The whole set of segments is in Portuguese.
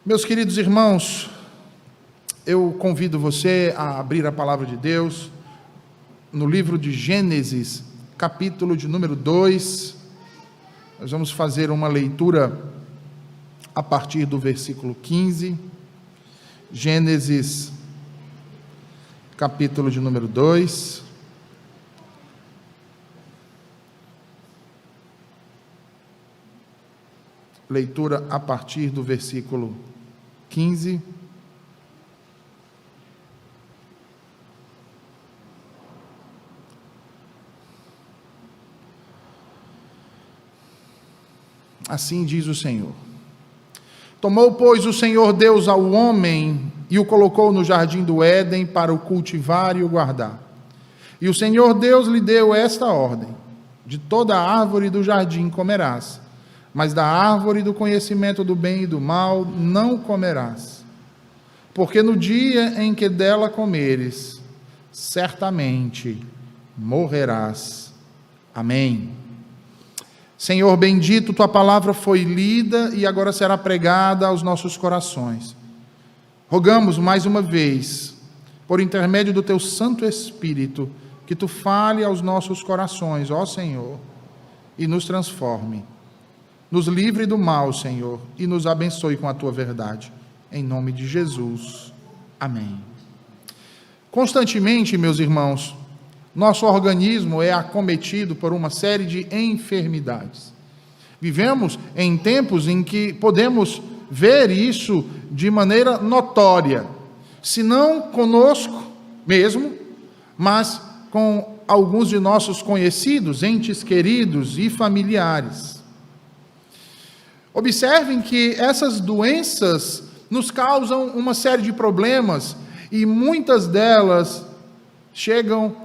Meus queridos irmãos, eu convido você a abrir a palavra de Deus no livro de Gênesis, capítulo de número 2. Nós vamos fazer uma leitura a partir do versículo 15. Gênesis, capítulo de número 2. Leitura a partir do versículo 15. Assim diz o Senhor: Tomou, pois, o Senhor Deus ao homem e o colocou no jardim do Éden para o cultivar e o guardar. E o Senhor Deus lhe deu esta ordem: de toda a árvore do jardim comerás, mas da árvore do conhecimento do bem e do mal não comerás, porque no dia em que dela comeres, certamente morrerás. Amém. Senhor bendito, tua palavra foi lida e agora será pregada aos nossos corações. Rogamos mais uma vez, por intermédio do teu Santo Espírito, que tu fale aos nossos corações, ó Senhor, e nos transforme. Nos livre do mal, Senhor, e nos abençoe com a tua verdade. Em nome de Jesus. Amém. Constantemente, meus irmãos, nosso organismo é acometido por uma série de enfermidades. Vivemos em tempos em que podemos ver isso de maneira notória, se não conosco mesmo, mas com alguns de nossos conhecidos, entes queridos e familiares. Observem que essas doenças nos causam uma série de problemas e muitas delas chegam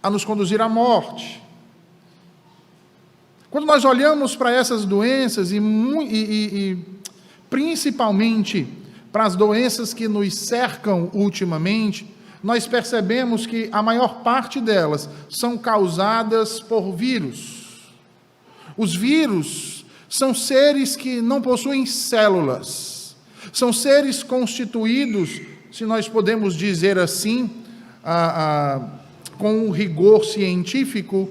a nos conduzir à morte. Quando nós olhamos para essas doenças e principalmente para as doenças que nos cercam ultimamente, nós percebemos que a maior parte delas são causadas por vírus. Os vírus são seres que não possuem células, são seres constituídos, se nós podemos dizer assim, com um rigor científico,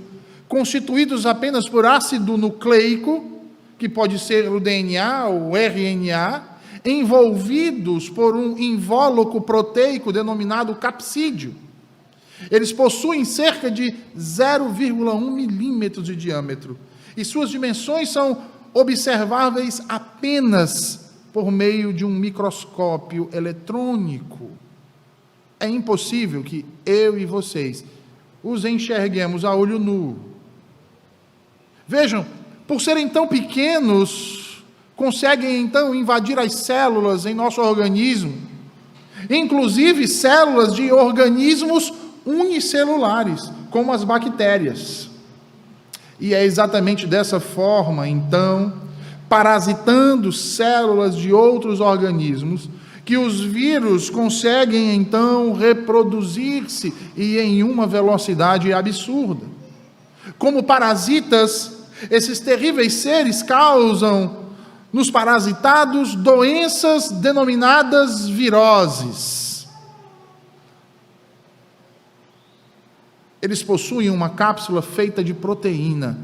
constituídos apenas por ácido nucleico, que pode ser o DNA ou o RNA, envolvidos por um invólucro proteico denominado capsídeo. Eles possuem cerca de 0,1 milímetros de diâmetro, e suas dimensões são observáveis apenas por meio de um microscópio eletrônico. É impossível que eu e vocês os enxerguemos a olho nu. Vejam, por serem tão pequenos, conseguem então invadir as células em nosso organismo, inclusive células de organismos unicelulares, como as bactérias. E é exatamente dessa forma, então, parasitando células de outros organismos, que os vírus conseguem, então, reproduzir-se e em uma velocidade absurda. Como parasitas, esses terríveis seres causam nos parasitados doenças denominadas viroses. Eles possuem uma cápsula feita de proteína,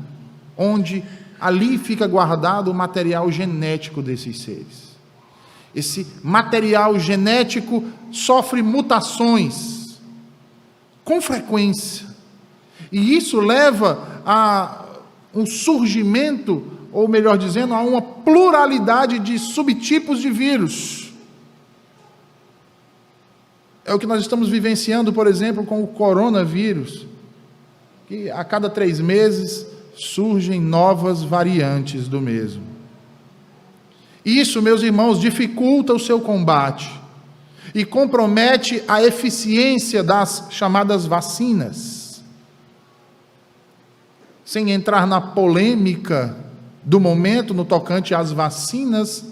onde ali fica guardado o material genético desses seres. Esse material genético sofre mutações com frequência, e isso leva a um surgimento, ou melhor dizendo, a uma pluralidade de subtipos de vírus. É o que nós estamos vivenciando, por exemplo, com o coronavírus, que a cada 3 meses surgem novas variantes do mesmo. Isso, meus irmãos, dificulta o seu combate e compromete a eficiência das chamadas vacinas. Sem entrar na polêmica do momento no tocante às vacinas,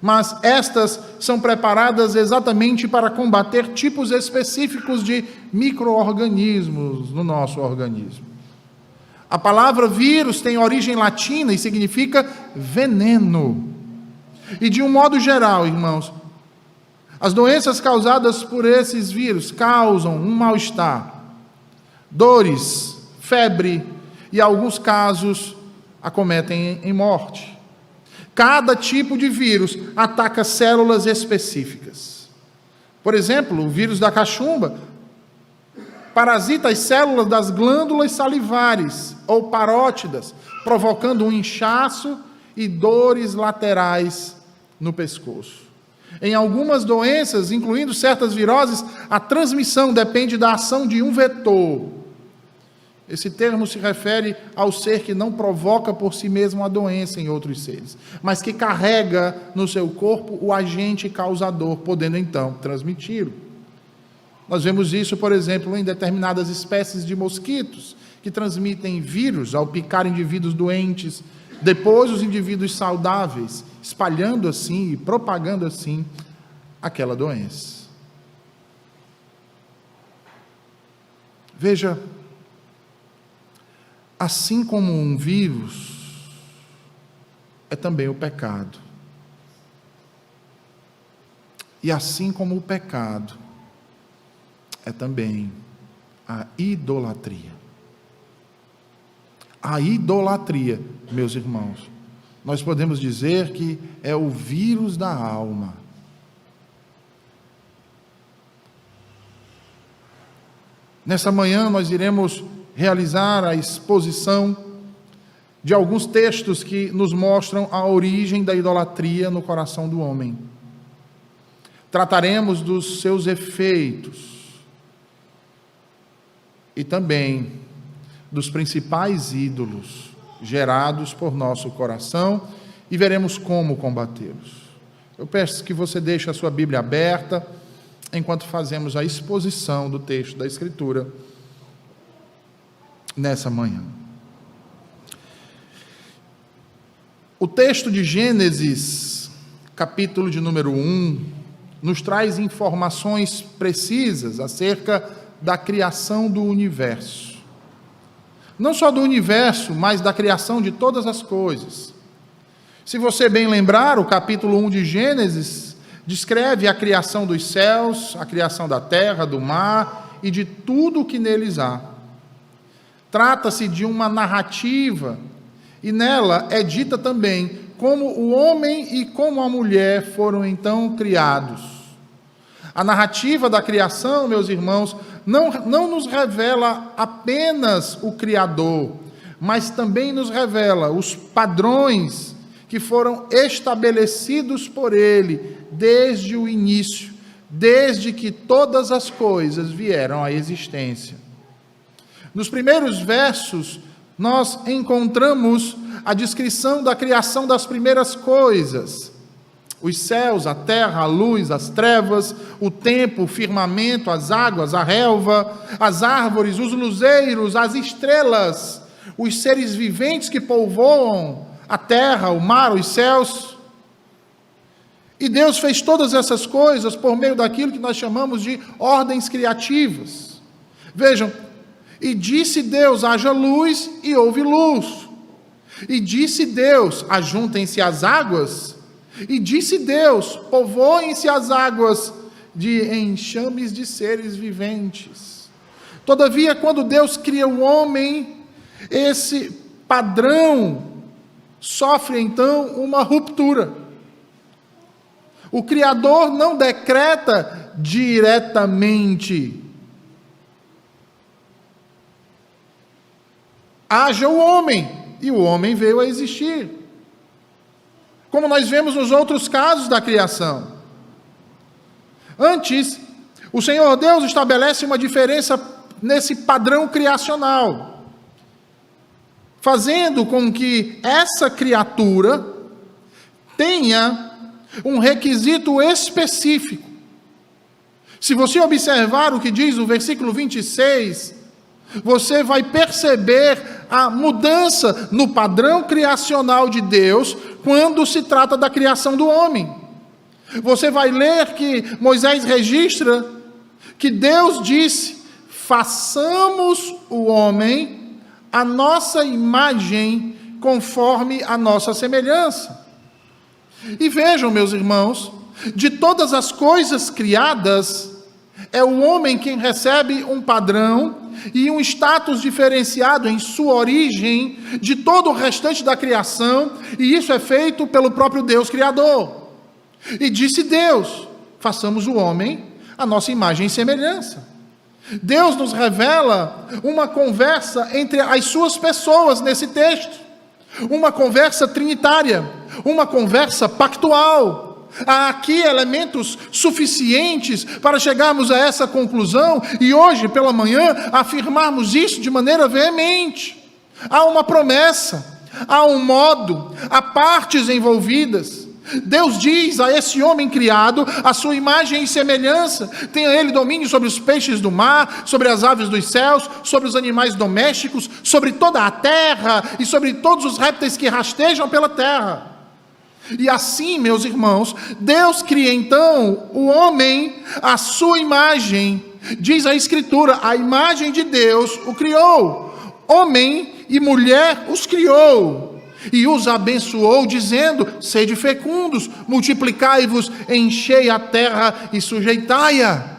mas estas são preparadas exatamente para combater tipos específicos de micro-organismos no nosso organismo. A palavra vírus tem origem latina e significa veneno. E de um modo geral, irmãos, as doenças causadas por esses vírus causam um mal-estar, dores, febre e, em alguns casos, acometem em morte. Cada tipo de vírus ataca células específicas. Por exemplo, o vírus da cachumba parasita as células das glândulas salivares ou parótidas, provocando um inchaço e dores laterais no pescoço. Em algumas doenças, incluindo certas viroses, a transmissão depende da ação de um vetor. Esse termo se refere ao ser que não provoca por si mesmo a doença em outros seres, mas que carrega no seu corpo o agente causador, podendo então transmiti-lo. Nós vemos isso, por exemplo, em determinadas espécies de mosquitos, que transmitem vírus ao picar indivíduos doentes, depois os indivíduos saudáveis, espalhando assim e propagando assim aquela doença. Veja, assim como um vírus, é também o pecado. E assim como o pecado, é também a idolatria. A idolatria, meus irmãos, nós podemos dizer que é o vírus da alma. Nessa manhã nós iremos realizar a exposição de alguns textos que nos mostram a origem da idolatria no coração do homem. Trataremos dos seus efeitos e também dos principais ídolos gerados por nosso coração e veremos como combatê-los. Eu peço que você deixe a sua Bíblia aberta enquanto fazemos a exposição do texto da Escritura nessa manhã. O texto de Gênesis, capítulo de número 1, nos traz informações precisas acerca da criação do universo. Não só do universo, mas da criação de todas as coisas. Se você bem lembrar, o capítulo 1 de Gênesis descreve a criação dos céus, a criação da terra, do mar e de tudo o que neles há. Trata-se de uma narrativa, e nela é dita também como o homem e como a mulher foram então criados. A narrativa da criação, meus irmãos, não nos revela apenas o Criador, mas também nos revela os padrões que foram estabelecidos por Ele desde o início, desde que todas as coisas vieram à existência. Nos primeiros versos, nós encontramos a descrição da criação das primeiras coisas: os céus, a terra, a luz, as trevas, o tempo, o firmamento, as águas, a relva, as árvores, os luzeiros, as estrelas, os seres viventes que povoam a terra, o mar, os céus. E Deus fez todas essas coisas por meio daquilo que nós chamamos de ordens criativas. Vejam, e disse Deus, haja luz, e houve luz. E disse Deus, ajuntem-se as águas. E disse Deus, povoem-se as águas de enxames de seres viventes. Todavia, quando Deus cria o homem, esse padrão sofre então uma ruptura. O Criador não decreta diretamente: haja o homem, e o homem veio a existir, como nós vemos nos outros casos da criação. Antes, o Senhor Deus estabelece uma diferença nesse padrão criacional, fazendo com que essa criatura tenha um requisito específico. Se você observar o que diz o versículo 26, você vai perceber a mudança no padrão criacional de Deus quando se trata da criação do homem. Você vai ler que Moisés registra que Deus disse: façamos o homem à nossa imagem, conforme a nossa semelhança. E vejam, meus irmãos, de todas as coisas criadas, é o homem quem recebe um padrão e um status diferenciado em sua origem de todo o restante da criação, e isso é feito pelo próprio Deus Criador. E disse Deus: façamos o homem à nossa imagem e semelhança. Deus nos revela uma conversa entre as suas pessoas nesse texto, uma conversa trinitária, uma conversa pactual. Há aqui elementos suficientes para chegarmos a essa conclusão e hoje pela manhã afirmarmos isso de maneira veemente. Há uma promessa, há um modo, há partes envolvidas. Deus diz a esse homem criado, a sua imagem e semelhança, tenha ele domínio sobre os peixes do mar, sobre as aves dos céus, sobre os animais domésticos, sobre toda a terra e sobre todos os répteis que rastejam pela terra. E assim, meus irmãos, Deus cria então o homem à sua imagem. Diz a Escritura, a imagem de Deus o criou, homem e mulher os criou. E os abençoou, dizendo: sede fecundos, multiplicai-vos, enchei a terra e sujeitai-a.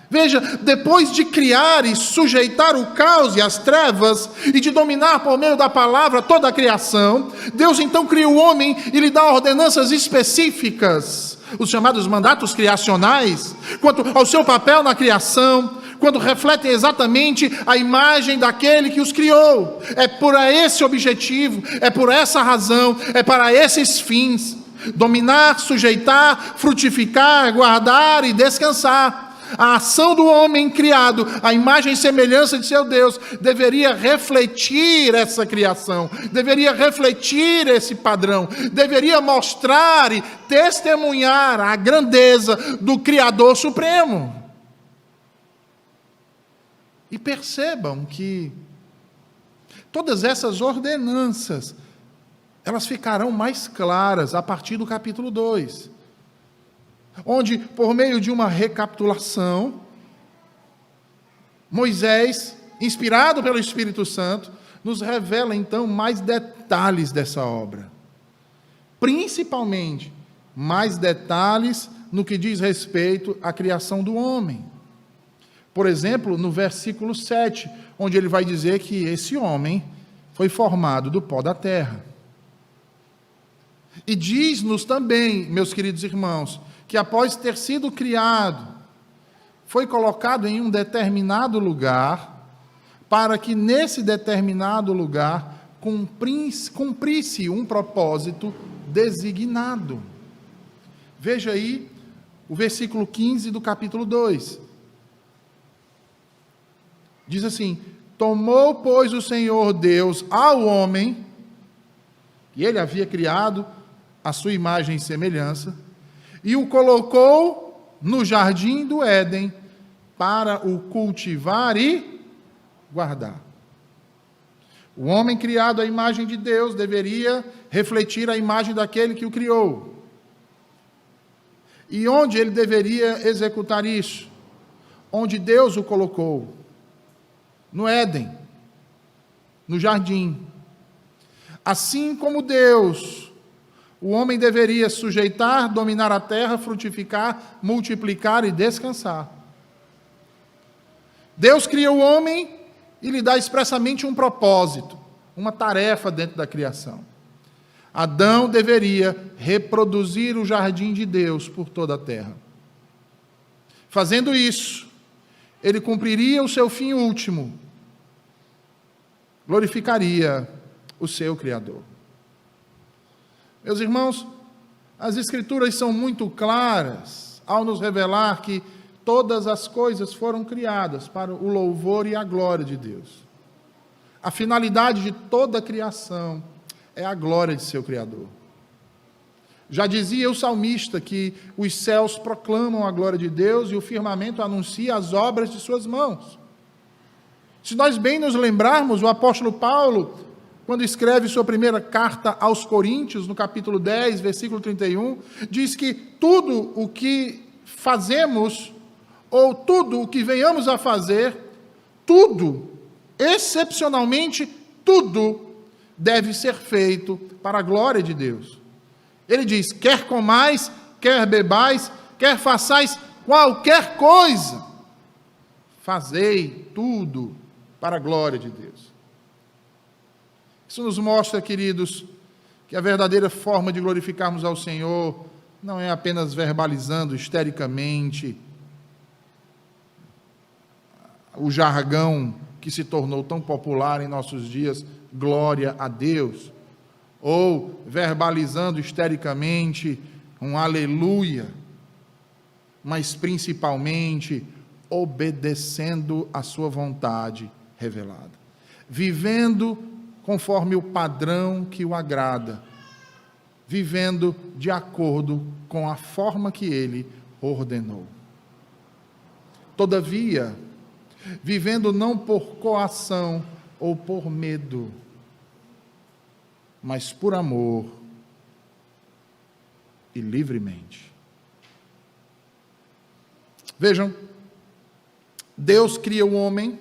Veja, depois de criar e sujeitar o caos e as trevas, e de dominar por meio da palavra toda a criação, Deus então cria o homem e lhe dá ordenanças específicas, os chamados mandatos criacionais, quanto ao seu papel na criação, quando refletem exatamente a imagem daquele que os criou. É por esse objetivo, é por essa razão, é para esses fins: dominar, sujeitar, frutificar, guardar e descansar. A ação do homem criado, a imagem e semelhança de seu Deus, deveria refletir essa criação, deveria refletir esse padrão, deveria mostrar e testemunhar a grandeza do Criador Supremo. E percebam que todas essas ordenanças, elas ficarão mais claras a partir do capítulo 2. Onde, por meio de uma recapitulação, Moisés, inspirado pelo Espírito Santo, nos revela então mais detalhes dessa obra. Principalmente, mais detalhes no que diz respeito à criação do homem. Por exemplo, no versículo 7, onde ele vai dizer que esse homem foi formado do pó da terra. E diz-nos também, meus queridos irmãos, que após ter sido criado, foi colocado em um determinado lugar, para que nesse determinado lugar cumprisse um propósito designado. Veja aí o versículo 15 do capítulo 2. Diz assim: tomou, pois, o Senhor Deus ao homem, que ele havia criado à sua imagem e semelhança, e o colocou no jardim do Éden para o cultivar e guardar. O homem criado à imagem de Deus deveria refletir a imagem daquele que o criou. E onde ele deveria executar isso? Onde Deus o colocou. No Éden, no jardim. Assim como Deus, o homem deveria sujeitar, dominar a terra, frutificar, multiplicar e descansar. Deus cria o homem e lhe dá expressamente um propósito, uma tarefa dentro da criação. Adão deveria reproduzir o jardim de Deus por toda a terra. Fazendo isso, ele cumpriria o seu fim último, glorificaria o seu Criador. Meus irmãos, as Escrituras são muito claras ao nos revelar que todas as coisas foram criadas para o louvor e a glória de Deus. A finalidade de toda a criação é a glória de seu Criador. Já dizia o salmista que os céus proclamam a glória de Deus e o firmamento anuncia as obras de suas mãos. Se nós bem nos lembrarmos, o apóstolo Paulo, quando escreve sua primeira carta aos Coríntios, no capítulo 10, versículo 31, diz que tudo o que fazemos, ou tudo o que venhamos a fazer, tudo, excepcionalmente tudo, deve ser feito para a glória de Deus. Ele diz: quer comais, quer bebais, quer façais qualquer coisa, fazei tudo para a glória de Deus. Isso nos mostra, queridos, que a verdadeira forma de glorificarmos ao Senhor não é apenas verbalizando histericamente o jargão que se tornou tão popular em nossos dias, glória a Deus, ou verbalizando histericamente um aleluia, mas principalmente obedecendo a sua vontade revelada, vivendo conforme o padrão que o agrada, vivendo de acordo com a forma que ele ordenou. Todavia, vivendo não por coação ou por medo, mas por amor e livremente. Vejam, Deus cria o homem,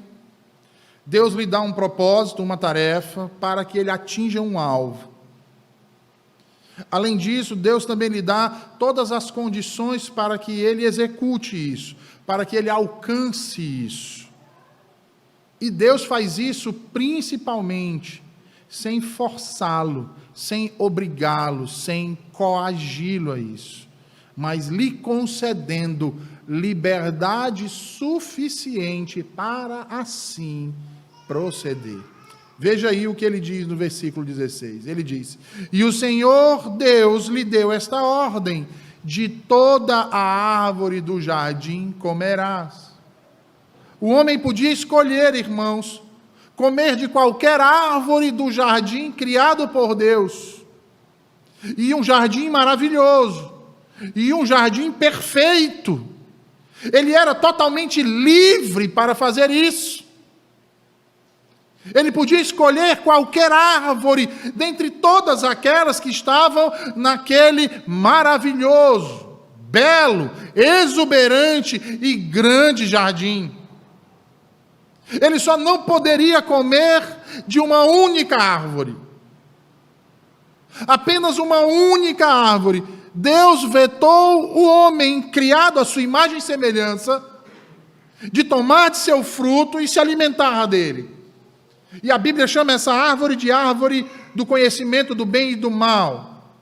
Deus lhe dá um propósito, uma tarefa, para que ele atinja um alvo. Além disso, Deus também lhe dá todas as condições para que ele execute isso, para que ele alcance isso. E Deus faz isso principalmente sem forçá-lo, sem obrigá-lo, sem coagi-lo a isso, mas lhe concedendo liberdade suficiente para assim proceder. Veja aí o que ele diz no versículo 16. Ele diz: e o Senhor Deus lhe deu esta ordem: de toda a árvore do jardim comerás. O homem podia escolher, irmãos, comer de qualquer árvore do jardim criado por Deus, e um jardim maravilhoso, e um jardim perfeito. Ele era totalmente livre para fazer isso. Ele podia escolher qualquer árvore dentre todas aquelas que estavam naquele maravilhoso, belo, exuberante e grande jardim. Ele só não poderia comer de uma única árvore. Apenas uma única árvore. Deus vetou o homem, criado à sua imagem e semelhança, de tomar de seu fruto e se alimentar dele. E a Bíblia chama essa árvore de árvore do conhecimento do bem e do mal.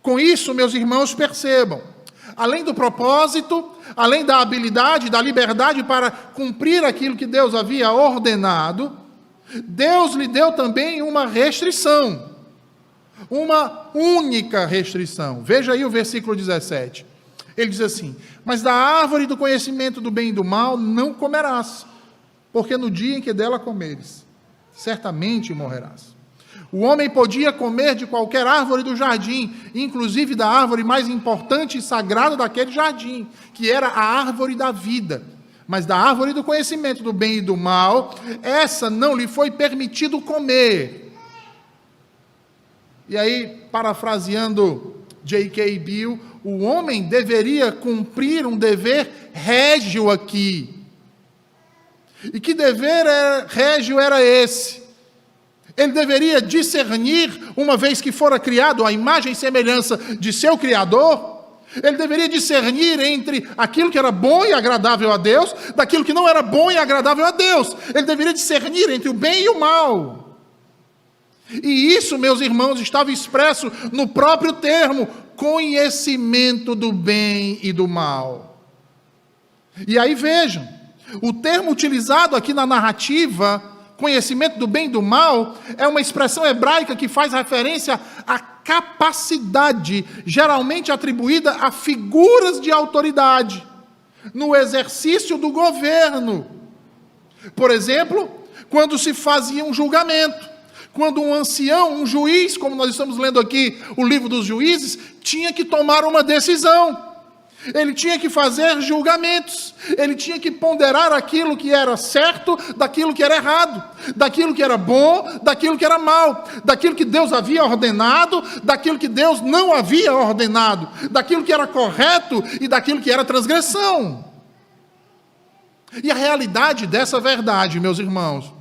Com isso, meus irmãos, percebam, além do propósito, além da habilidade, da liberdade para cumprir aquilo que Deus havia ordenado, Deus lhe deu também uma restrição, uma única restrição. Veja aí o versículo 17. Ele diz assim: mas da árvore do conhecimento do bem e do mal não comerás, porque no dia em que dela comeres, certamente morrerás. O homem podia comer de qualquer árvore do jardim, inclusive da árvore mais importante e sagrada daquele jardim, que era a árvore da vida. Mas da árvore do conhecimento do bem e do mal, essa não lhe foi permitido comer. E aí, parafraseando J.K. Bill, o homem deveria cumprir um dever régio aqui. E que dever régio era esse? Ele deveria discernir, uma vez que fora criado à imagem e semelhança de seu Criador, ele deveria discernir entre aquilo que era bom e agradável a Deus, daquilo que não era bom e agradável a Deus. Ele deveria discernir entre o bem e o mal. E isso, meus irmãos, estava expresso no próprio termo, conhecimento do bem e do mal. E aí vejam, o termo utilizado aqui na narrativa, conhecimento do bem e do mal, é uma expressão hebraica que faz referência à capacidade, geralmente atribuída a figuras de autoridade, no exercício do governo. Por exemplo, quando se fazia um julgamento, quando um ancião, um juiz, como nós estamos lendo aqui o livro dos juízes, tinha que tomar uma decisão. Ele tinha que fazer julgamentos, ele tinha que ponderar aquilo que era certo, daquilo que era errado, daquilo que era bom, daquilo que era mal, daquilo que Deus havia ordenado, daquilo que Deus não havia ordenado, daquilo que era correto e daquilo que era transgressão. E a realidade dessa verdade, meus irmãos,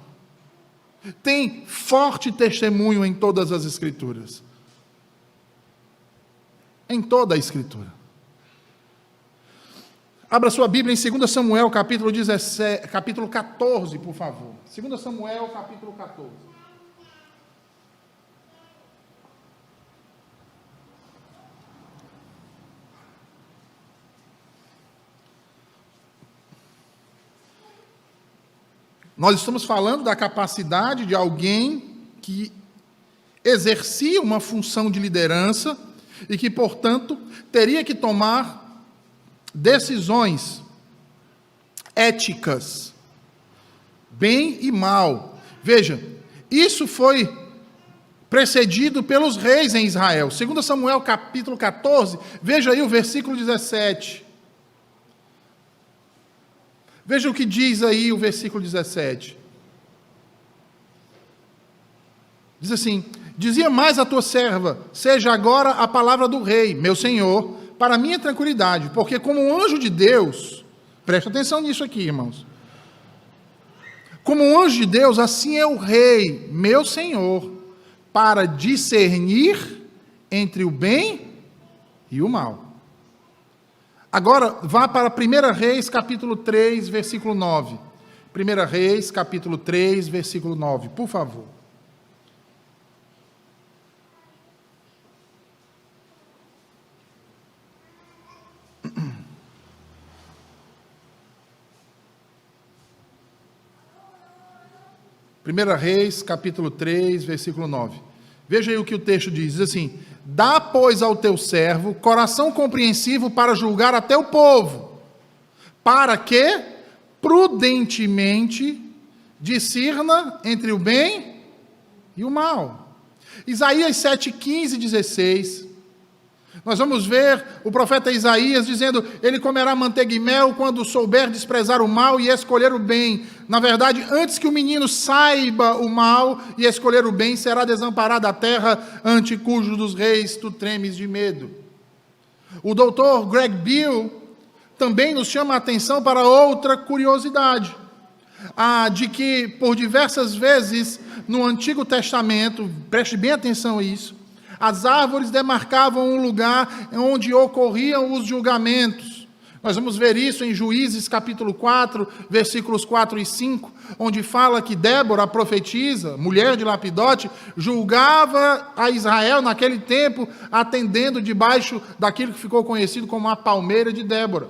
tem forte testemunho em todas as Escrituras. em toda a Escritura. Abra sua Bíblia em 2 Samuel, capítulo 14, por favor. 2 Samuel, capítulo 14. Nós estamos falando da capacidade de alguém que exercia uma função de liderança e que, portanto, teria que tomar decisões éticas, bem e mal. Veja, isso foi precedido pelos reis em Israel. 2 Samuel, capítulo 14, veja aí o versículo 17. Veja o que diz aí o versículo 17. Diz assim: dizia mais a tua serva, seja agora a palavra do rei, meu senhor, para minha tranquilidade, porque como um anjo de Deus, presta atenção nisso aqui, irmãos, como um anjo de Deus, assim é o rei, meu senhor, para discernir entre o bem e o mal. Agora, vá para 1 Reis, capítulo 3, versículo 9. 1 Reis, capítulo 3, versículo 9, por favor. Primeira Reis, capítulo 3, versículo 9. Veja aí o que o texto diz. Diz assim: dá, pois, ao teu servo coração compreensivo para julgar até o povo, para que prudentemente discirna entre o bem e o mal. Isaías 7, 15 e 16. Nós vamos ver o profeta Isaías dizendo: ele comerá manteiga e mel quando souber desprezar o mal e escolher o bem. Na verdade, antes que o menino saiba o mal e escolher o bem, será desamparada a terra ante cujo dos reis tu tremes de medo. O doutor Greg Beale também nos chama a atenção para outra curiosidade, de que por diversas vezes no Antigo Testamento, preste bem atenção a isso, as árvores demarcavam um lugar onde ocorriam os julgamentos. Nós vamos ver isso em Juízes capítulo 4, versículos 4 e 5, onde fala que Débora, a profetisa, mulher de Lapidote, julgava a Israel naquele tempo, atendendo debaixo daquilo que ficou conhecido como a palmeira de Débora.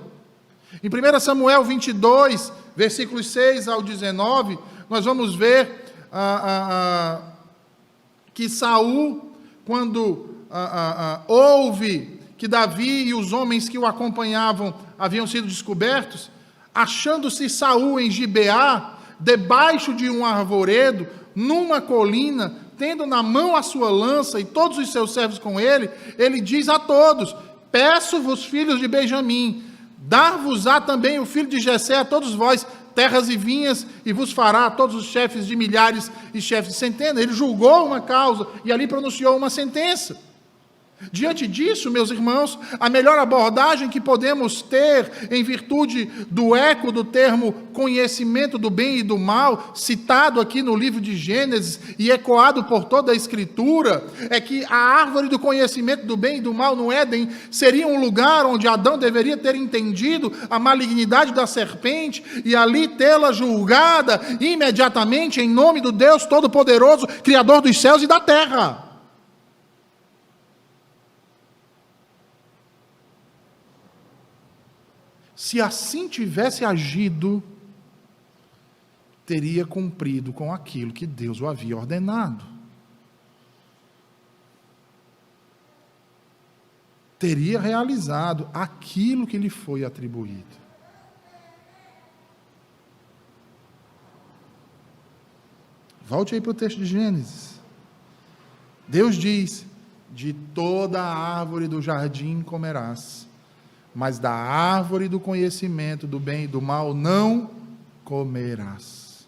Em 1 Samuel 22, versículos 6 ao 19, nós vamos ver que Saul, quando ouve que Davi e os homens que o acompanhavam haviam sido descobertos, achando-se Saul em Gibeá, debaixo de um arvoredo, numa colina, tendo na mão a sua lança e todos os seus servos com ele, ele diz a todos: peço-vos, filhos de Benjamim, dar-vos-á também o filho de Jessé a todos vós, terras e vinhas, e vos fará a todos os chefes de milhares e chefes de centenas. Ele julgou uma causa e ali pronunciou uma sentença. Diante disso, meus irmãos, a melhor abordagem que podemos ter em virtude do eco do termo conhecimento do bem e do mal, citado aqui no livro de Gênesis e ecoado por toda a Escritura, é que a árvore do conhecimento do bem e do mal no Éden seria um lugar onde Adão deveria ter entendido a malignidade da serpente e ali tê-la julgada imediatamente em nome do Deus Todo-Poderoso, Criador dos céus e da terra. Se assim tivesse agido, teria cumprido com aquilo que Deus o havia ordenado. Teria realizado aquilo que lhe foi atribuído. Volte aí para o texto de Gênesis. Deus diz: de toda a árvore do jardim comerás, mas da árvore do conhecimento do bem e do mal não comerás,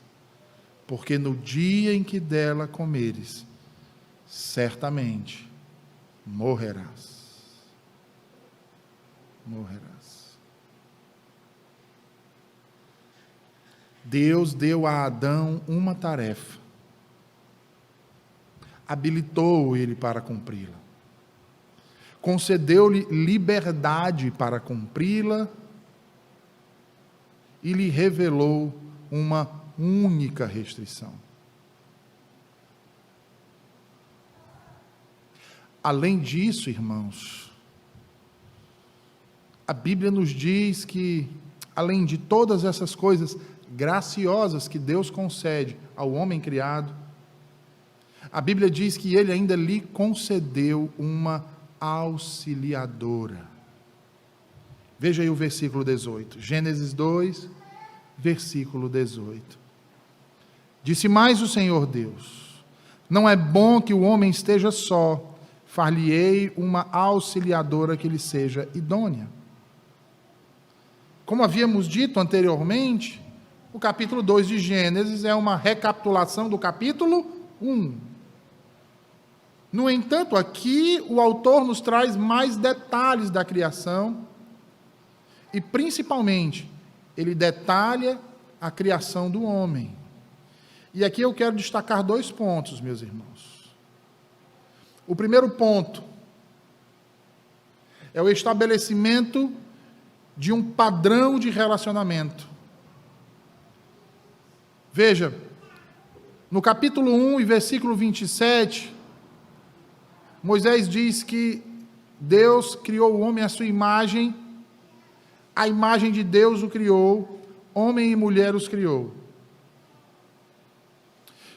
porque no dia em que dela comeres, certamente morrerás. Morrerás. Deus deu a Adão uma tarefa, habilitou ele para cumpri-la. concedeu-lhe liberdade para cumpri-la e lhe revelou uma única restrição. Além disso, irmãos, a Bíblia nos diz que, além de todas essas coisas graciosas que Deus concede ao homem criado, a Bíblia diz que ele ainda lhe concedeu uma auxiliadora. Veja aí o versículo 18, Gênesis 2, versículo 18. Disse mais o Senhor Deus: não é bom que o homem esteja só, far-lhe-ei uma auxiliadora que lhe seja idônea. Como havíamos dito anteriormente, o capítulo 2 de Gênesis é uma recapitulação do capítulo 1. No entanto, aqui o autor nos traz mais detalhes da criação e, principalmente, ele detalha a criação do homem. E aqui eu quero destacar 2 pontos, meus irmãos. O primeiro ponto é o estabelecimento de um padrão de relacionamento. Veja, no capítulo 1 e versículo 27, Moisés diz que Deus criou o homem à sua imagem, a imagem de Deus o criou, homem e mulher os criou.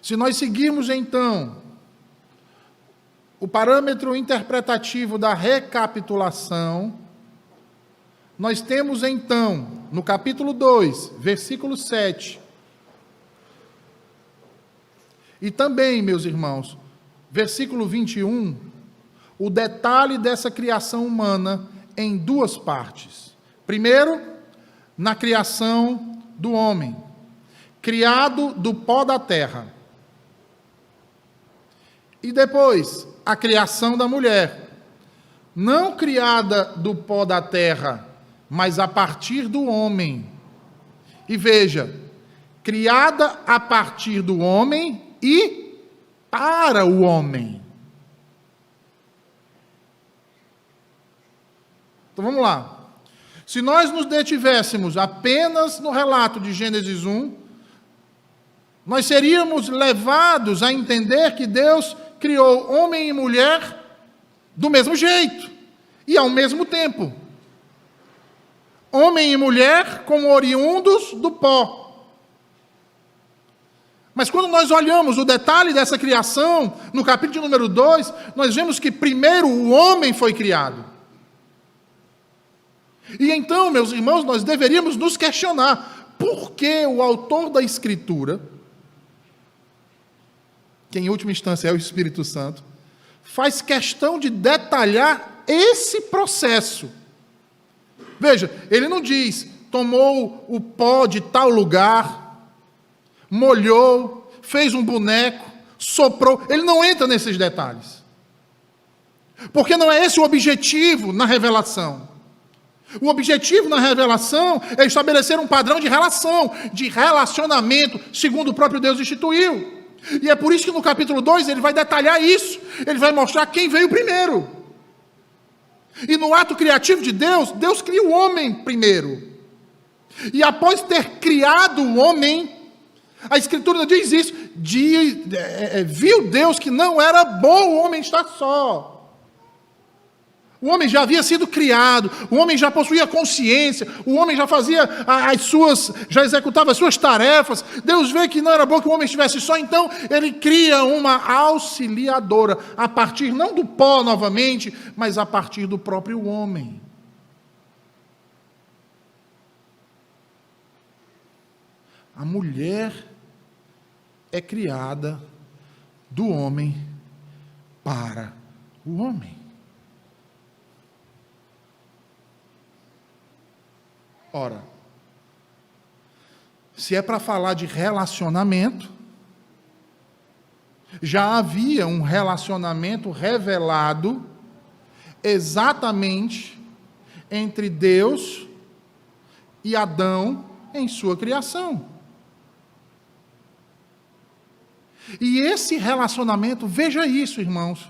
Se nós seguirmos então o parâmetro interpretativo da recapitulação, nós temos então, no capítulo 2, versículo 7, e também, meus irmãos, versículo 21, o detalhe dessa criação humana em 2 partes. Primeiro, na criação do homem, criado do pó da terra. E depois, a criação da mulher, não criada do pó da terra, mas a partir do homem. E veja, criada a partir do homem e para o homem. Então vamos lá. Se nós nos detivéssemos apenas no relato de Gênesis 1, nós seríamos levados a entender que Deus criou homem e mulher do mesmo jeito e ao mesmo tempo. Homem e mulher como oriundos do pó. Mas quando nós olhamos o detalhe dessa criação, no capítulo número 2, nós vemos que primeiro o homem foi criado. E então, meus irmãos, nós deveríamos nos questionar por que o autor da Escritura, que em última instância é o Espírito Santo, faz questão de detalhar esse processo. Veja, ele não diz, tomou o pó de tal lugar, molhou, fez um boneco, soprou. Ele não entra nesses detalhes. Porque não é esse o objetivo na revelação. O objetivo na revelação é estabelecer um padrão de relação, de relacionamento, segundo o próprio Deus instituiu. E é por isso que no capítulo 2 ele vai detalhar isso. Ele vai mostrar quem veio primeiro. E no ato criativo de Deus, Deus cria o homem primeiro. E após ter criado o homem, a Escritura diz isso, viu Deus que não era bom o homem estar só. O homem já havia sido criado, o homem já possuía consciência, o homem já fazia já executava as suas tarefas. Deus vê que não era bom que o homem estivesse só, então ele cria uma auxiliadora, a partir não do pó novamente, mas a partir do próprio homem. A mulher é criada do homem para o homem. Ora, se é para falar de relacionamento, já havia um relacionamento revelado exatamente entre Deus e Adão em sua criação. E esse relacionamento, veja isso, irmãos,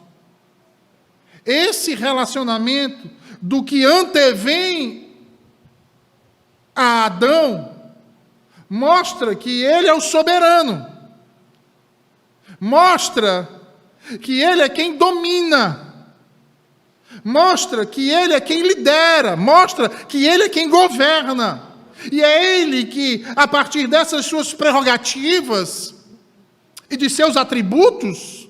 esse relacionamento do que antevém a Adão, mostra que ele é o soberano, mostra que ele é quem domina, mostra que ele é quem lidera, mostra que ele é quem governa, e é ele que, a partir dessas suas prerrogativas e de seus atributos,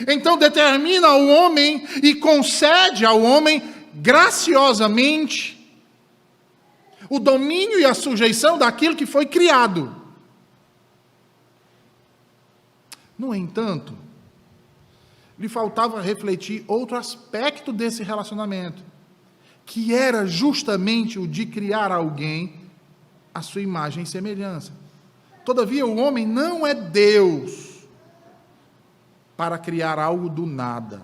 então determina ao homem e concede ao homem graciosamente o domínio e a sujeição daquilo que foi criado. No entanto, lhe faltava refletir outro aspecto desse relacionamento, que era justamente o de criar alguém à sua imagem e semelhança. Todavia, o homem não é Deus para criar algo do nada,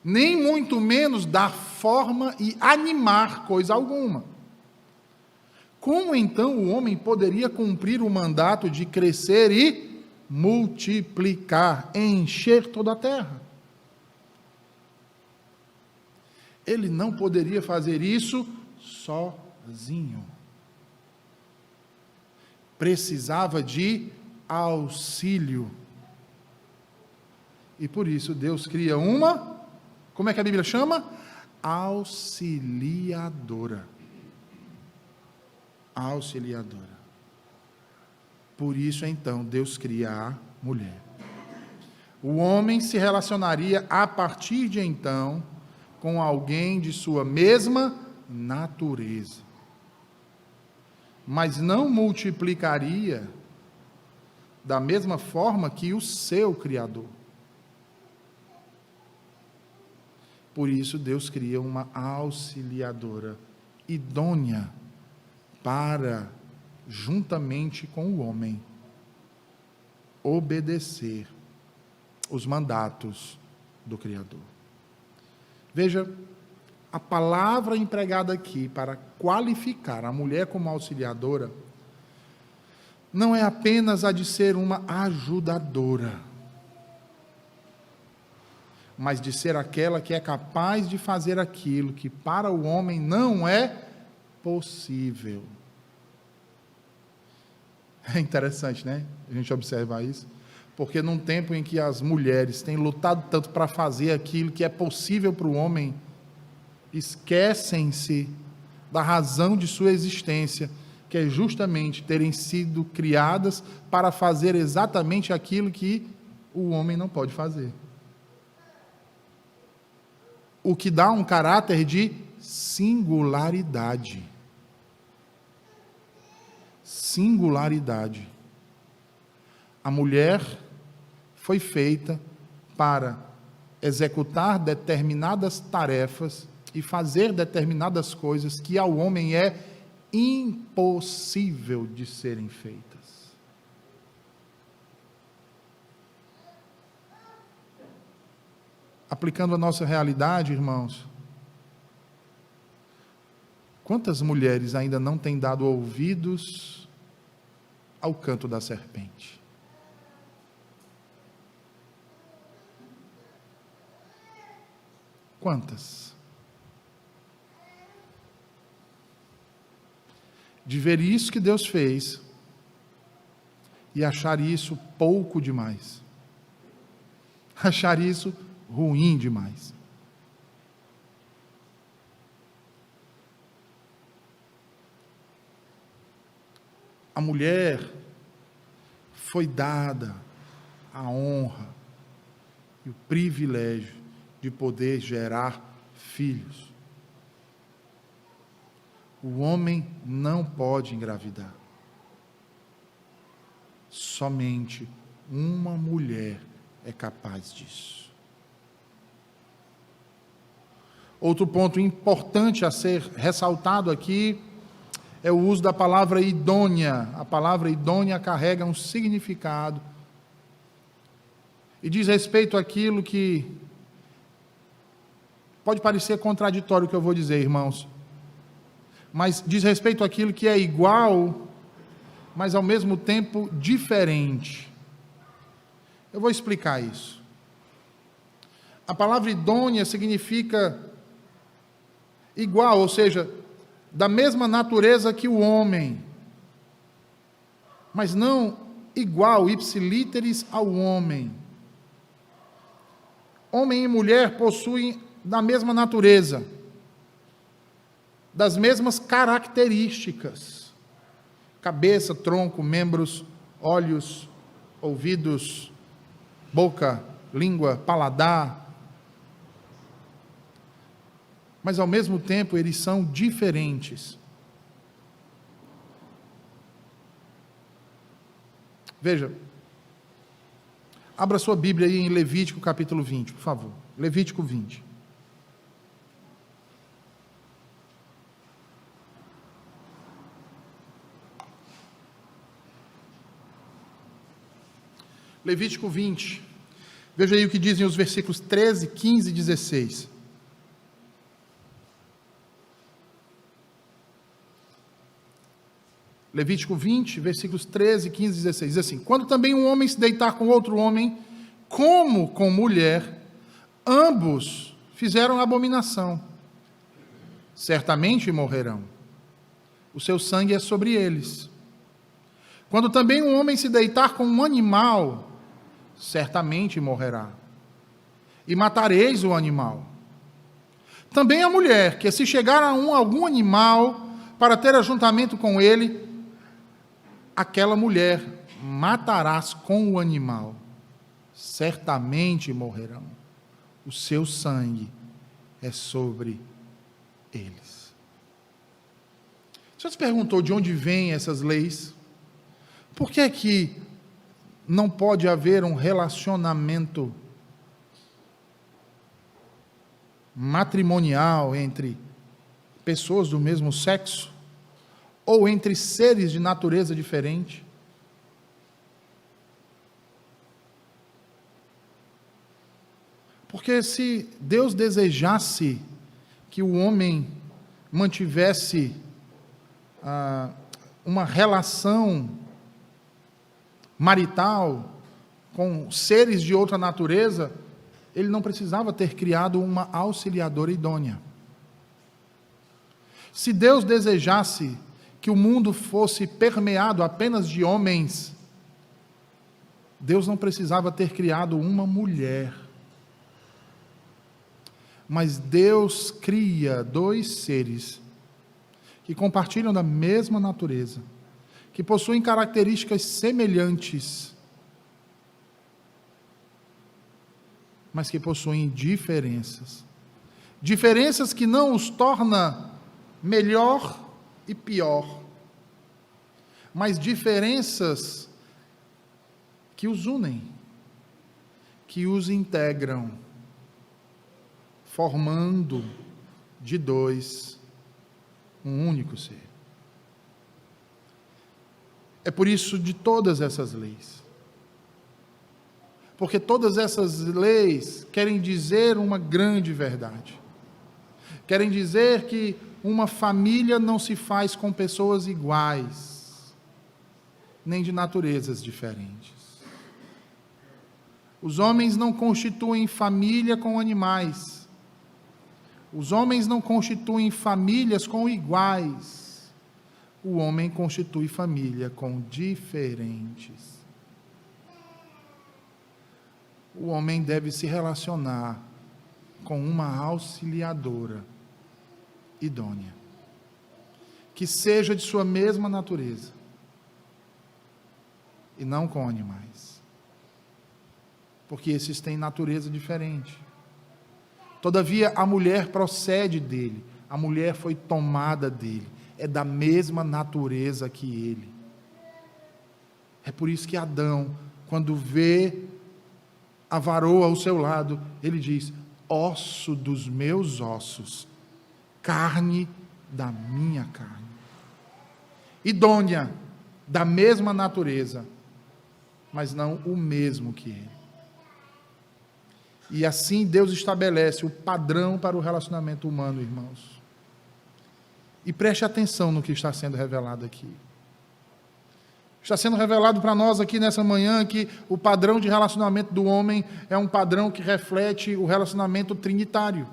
nem muito menos dar forma e animar coisa alguma. Como então o homem poderia cumprir o mandato de crescer e multiplicar, encher toda a terra? Ele não poderia fazer isso sozinho. Precisava de auxílio. E por isso Deus cria uma, como é que a Bíblia chama? Auxiliadora. Auxiliadora. Por isso então Deus cria a mulher. O homem se relacionaria a partir de então com alguém de sua mesma natureza, mas não multiplicaria da mesma forma que o seu Criador. Por isso Deus cria uma auxiliadora idônea para, juntamente com o homem, obedecer os mandatos do Criador. Veja, a palavra empregada aqui para qualificar a mulher como auxiliadora não é apenas a de ser uma ajudadora, mas de ser aquela que é capaz de fazer aquilo que para o homem não é possível. É interessante, né? A gente observar isso, porque num tempo em que as mulheres têm lutado tanto para fazer aquilo que é possível para o homem, esquecem-se da razão de sua existência, que é justamente terem sido criadas para fazer exatamente aquilo que o homem não pode fazer. O que dá um caráter de singularidade. Singularidade. A mulher foi feita para executar determinadas tarefas e fazer determinadas coisas que ao homem é impossível de serem feitas. Aplicando a nossa realidade, irmãos, quantas mulheres ainda não têm dado ouvidos ao canto da serpente? Quantas? De ver isso que Deus fez e achar isso pouco demais, achar isso ruim demais. A mulher foi dada a honra e o privilégio de poder gerar filhos. O homem não pode engravidar. Somente uma mulher é capaz disso. Outro ponto importante a ser ressaltado aqui é o uso da palavra idônea. A palavra idônea carrega um significado e diz respeito àquilo que pode parecer contraditório o que eu vou dizer, irmãos, mas diz respeito àquilo que é igual, mas ao mesmo tempo diferente. Eu vou explicar isso. A palavra idônea significa igual, ou seja, da mesma natureza que o homem, mas não igual, ipsilíteris ao homem. Homem e mulher possuem da mesma natureza, das mesmas características: cabeça, tronco, membros, olhos, ouvidos, boca, língua, paladar. Mas ao mesmo tempo eles são diferentes. Veja, abra sua Bíblia aí em Levítico capítulo 20, por favor. Levítico 20. Levítico 20. Veja aí o que dizem os versículos 13, 15 e 16. Levítico 20, versículos 13, 15 e 16. Diz assim: quando também um homem se deitar com outro homem, como com mulher, ambos fizeram abominação, certamente morrerão. O seu sangue é sobre eles. Quando também um homem se deitar com um animal, certamente morrerá. E matareis o animal. Também a mulher, que se chegar a algum animal para ter ajuntamento com ele, aquela mulher matarás com o animal, certamente morrerão. O seu sangue é sobre eles. O senhor se perguntou de onde vêm essas leis? Por que é que não pode haver um relacionamento matrimonial entre pessoas do mesmo sexo? Ou entre seres de natureza diferente? Porque se Deus desejasse que o homem mantivesse uma relação marital com seres de outra natureza, ele não precisava ter criado uma auxiliadora idônea. Se Deus desejasse que o mundo fosse permeado apenas de homens, Deus não precisava ter criado uma mulher. Mas Deus cria dois seres que compartilham da mesma natureza, que possuem características semelhantes, mas que possuem diferenças. Diferenças que não os torna melhor e pior, mas diferenças que os unem, que os integram, formando de dois um único ser. É por isso de todas essas leis. Porque todas essas leis querem dizer uma grande verdade. Querem dizer que uma família não se faz com pessoas iguais, nem de naturezas diferentes. Os homens não constituem família com animais. Os homens não constituem famílias com iguais. O homem constitui família com diferentes. O homem deve se relacionar com uma auxiliadora idônea, que seja de sua mesma natureza, e não com animais, porque esses têm natureza diferente. Todavia, a mulher procede dele, a mulher foi tomada dele, é da mesma natureza que ele. É por isso que Adão, quando vê a varoa ao seu lado, ele diz: osso dos meus ossos, carne da minha carne. Idônea, da mesma natureza, mas não o mesmo que ele. E assim Deus estabelece o padrão para o relacionamento humano, irmãos. E preste atenção no que está sendo revelado aqui. Está sendo revelado para nós aqui nessa manhã que o padrão de relacionamento do homem é um padrão que reflete o relacionamento trinitário.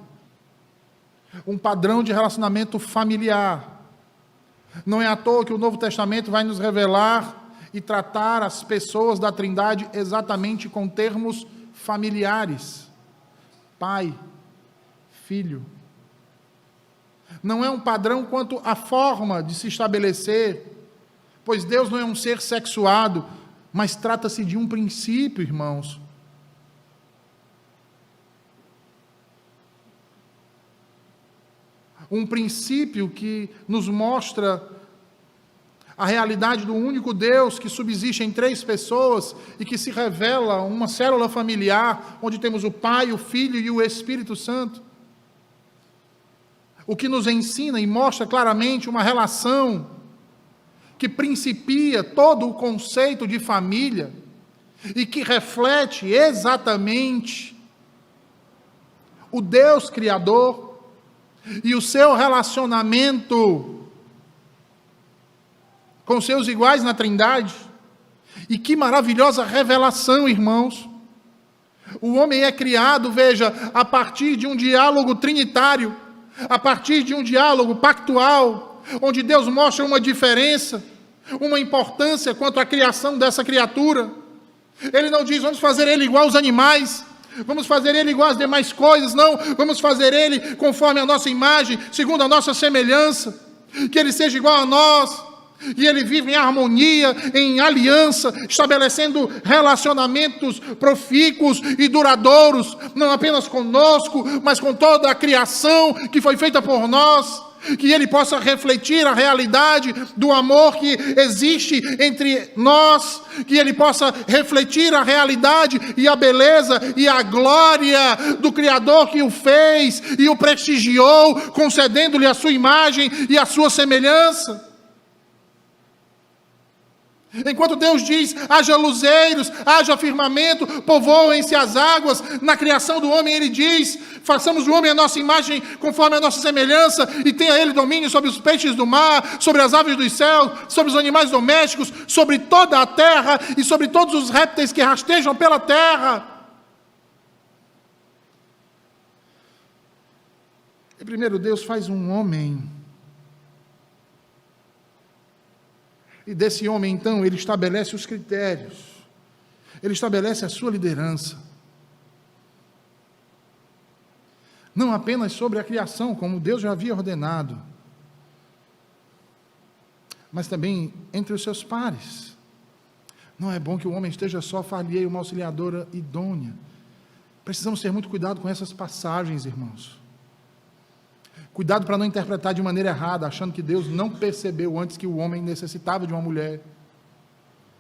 Um padrão de relacionamento familiar. Não é à toa que o Novo Testamento vai nos revelar e tratar as pessoas da Trindade exatamente com termos familiares. Pai, Filho. Não é um padrão quanto à forma de se estabelecer, pois Deus não é um ser sexuado, mas trata-se de um princípio, irmãos. Um princípio que nos mostra a realidade do único Deus que subsiste em três pessoas e que se revela uma célula familiar, onde temos o Pai, o Filho e o Espírito Santo. O que nos ensina e mostra claramente uma relação que principia todo o conceito de família e que reflete exatamente o Deus Criador e o seu relacionamento com seus iguais na Trindade. E que maravilhosa revelação, irmãos! O homem é criado, veja, a partir de um diálogo trinitário, a partir de um diálogo pactual, onde Deus mostra uma diferença, uma importância quanto à criação dessa criatura. Ele não diz, vamos fazer ele igual aos animais, vamos fazer ele igual às demais coisas, não, vamos fazer ele conforme a nossa imagem, segundo a nossa semelhança, que ele seja igual a nós, e ele vive em harmonia, em aliança, estabelecendo relacionamentos profícuos e duradouros, não apenas conosco, mas com toda a criação que foi feita por nós, que ele possa refletir a realidade do amor que existe entre nós, que ele possa refletir a realidade e a beleza e a glória do Criador que o fez e o prestigiou, concedendo-lhe a sua imagem e a sua semelhança. Enquanto Deus diz, haja luzeiros, haja firmamento, povoem-se as águas, na criação do homem ele diz, façamos o homem a nossa imagem conforme a nossa semelhança, e tenha ele domínio sobre os peixes do mar, sobre as aves dos céus, sobre os animais domésticos, sobre toda a terra e sobre todos os répteis que rastejam pela terra. E primeiro Deus faz um homem. E desse homem, então, ele estabelece os critérios. Ele estabelece a sua liderança. Não apenas sobre a criação, como Deus já havia ordenado, mas também entre os seus pares. Não é bom que o homem esteja só, far-lhe-ei uma auxiliadora idônea. Precisamos ter muito cuidado com essas passagens, irmãos. Cuidado para não interpretar de maneira errada, achando que Deus não percebeu antes que o homem necessitava de uma mulher,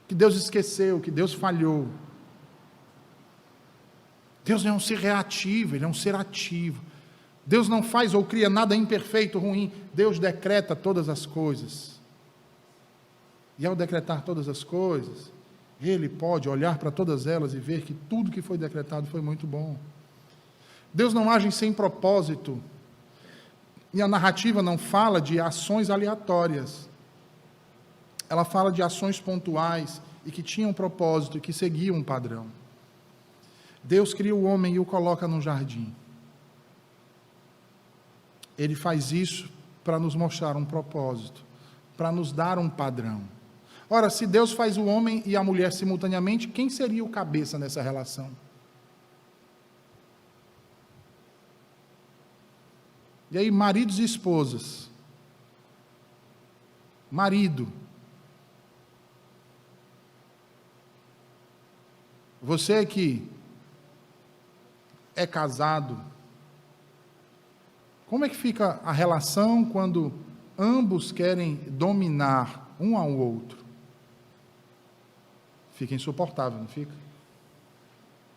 que Deus esqueceu, que Deus falhou. Deus não é um ser reativo, Ele é um ser ativo. Deus não faz ou cria nada imperfeito, ruim. Deus decreta todas as coisas. E ao decretar todas as coisas, Ele pode olhar para todas elas e ver que tudo que foi decretado foi muito bom. Deus não age sem propósito. E a narrativa não fala de ações aleatórias. Ela fala de ações pontuais e que tinham um propósito, que seguiam um padrão. Deus cria o homem e o coloca num jardim. Ele faz isso para nos mostrar um propósito, para nos dar um padrão. Ora, se Deus faz o homem e a mulher simultaneamente, quem seria o cabeça nessa relação? E aí, maridos e esposas. Marido. Você que é casado, como é que fica a relação quando ambos querem dominar um ao outro? Fica insuportável, não fica?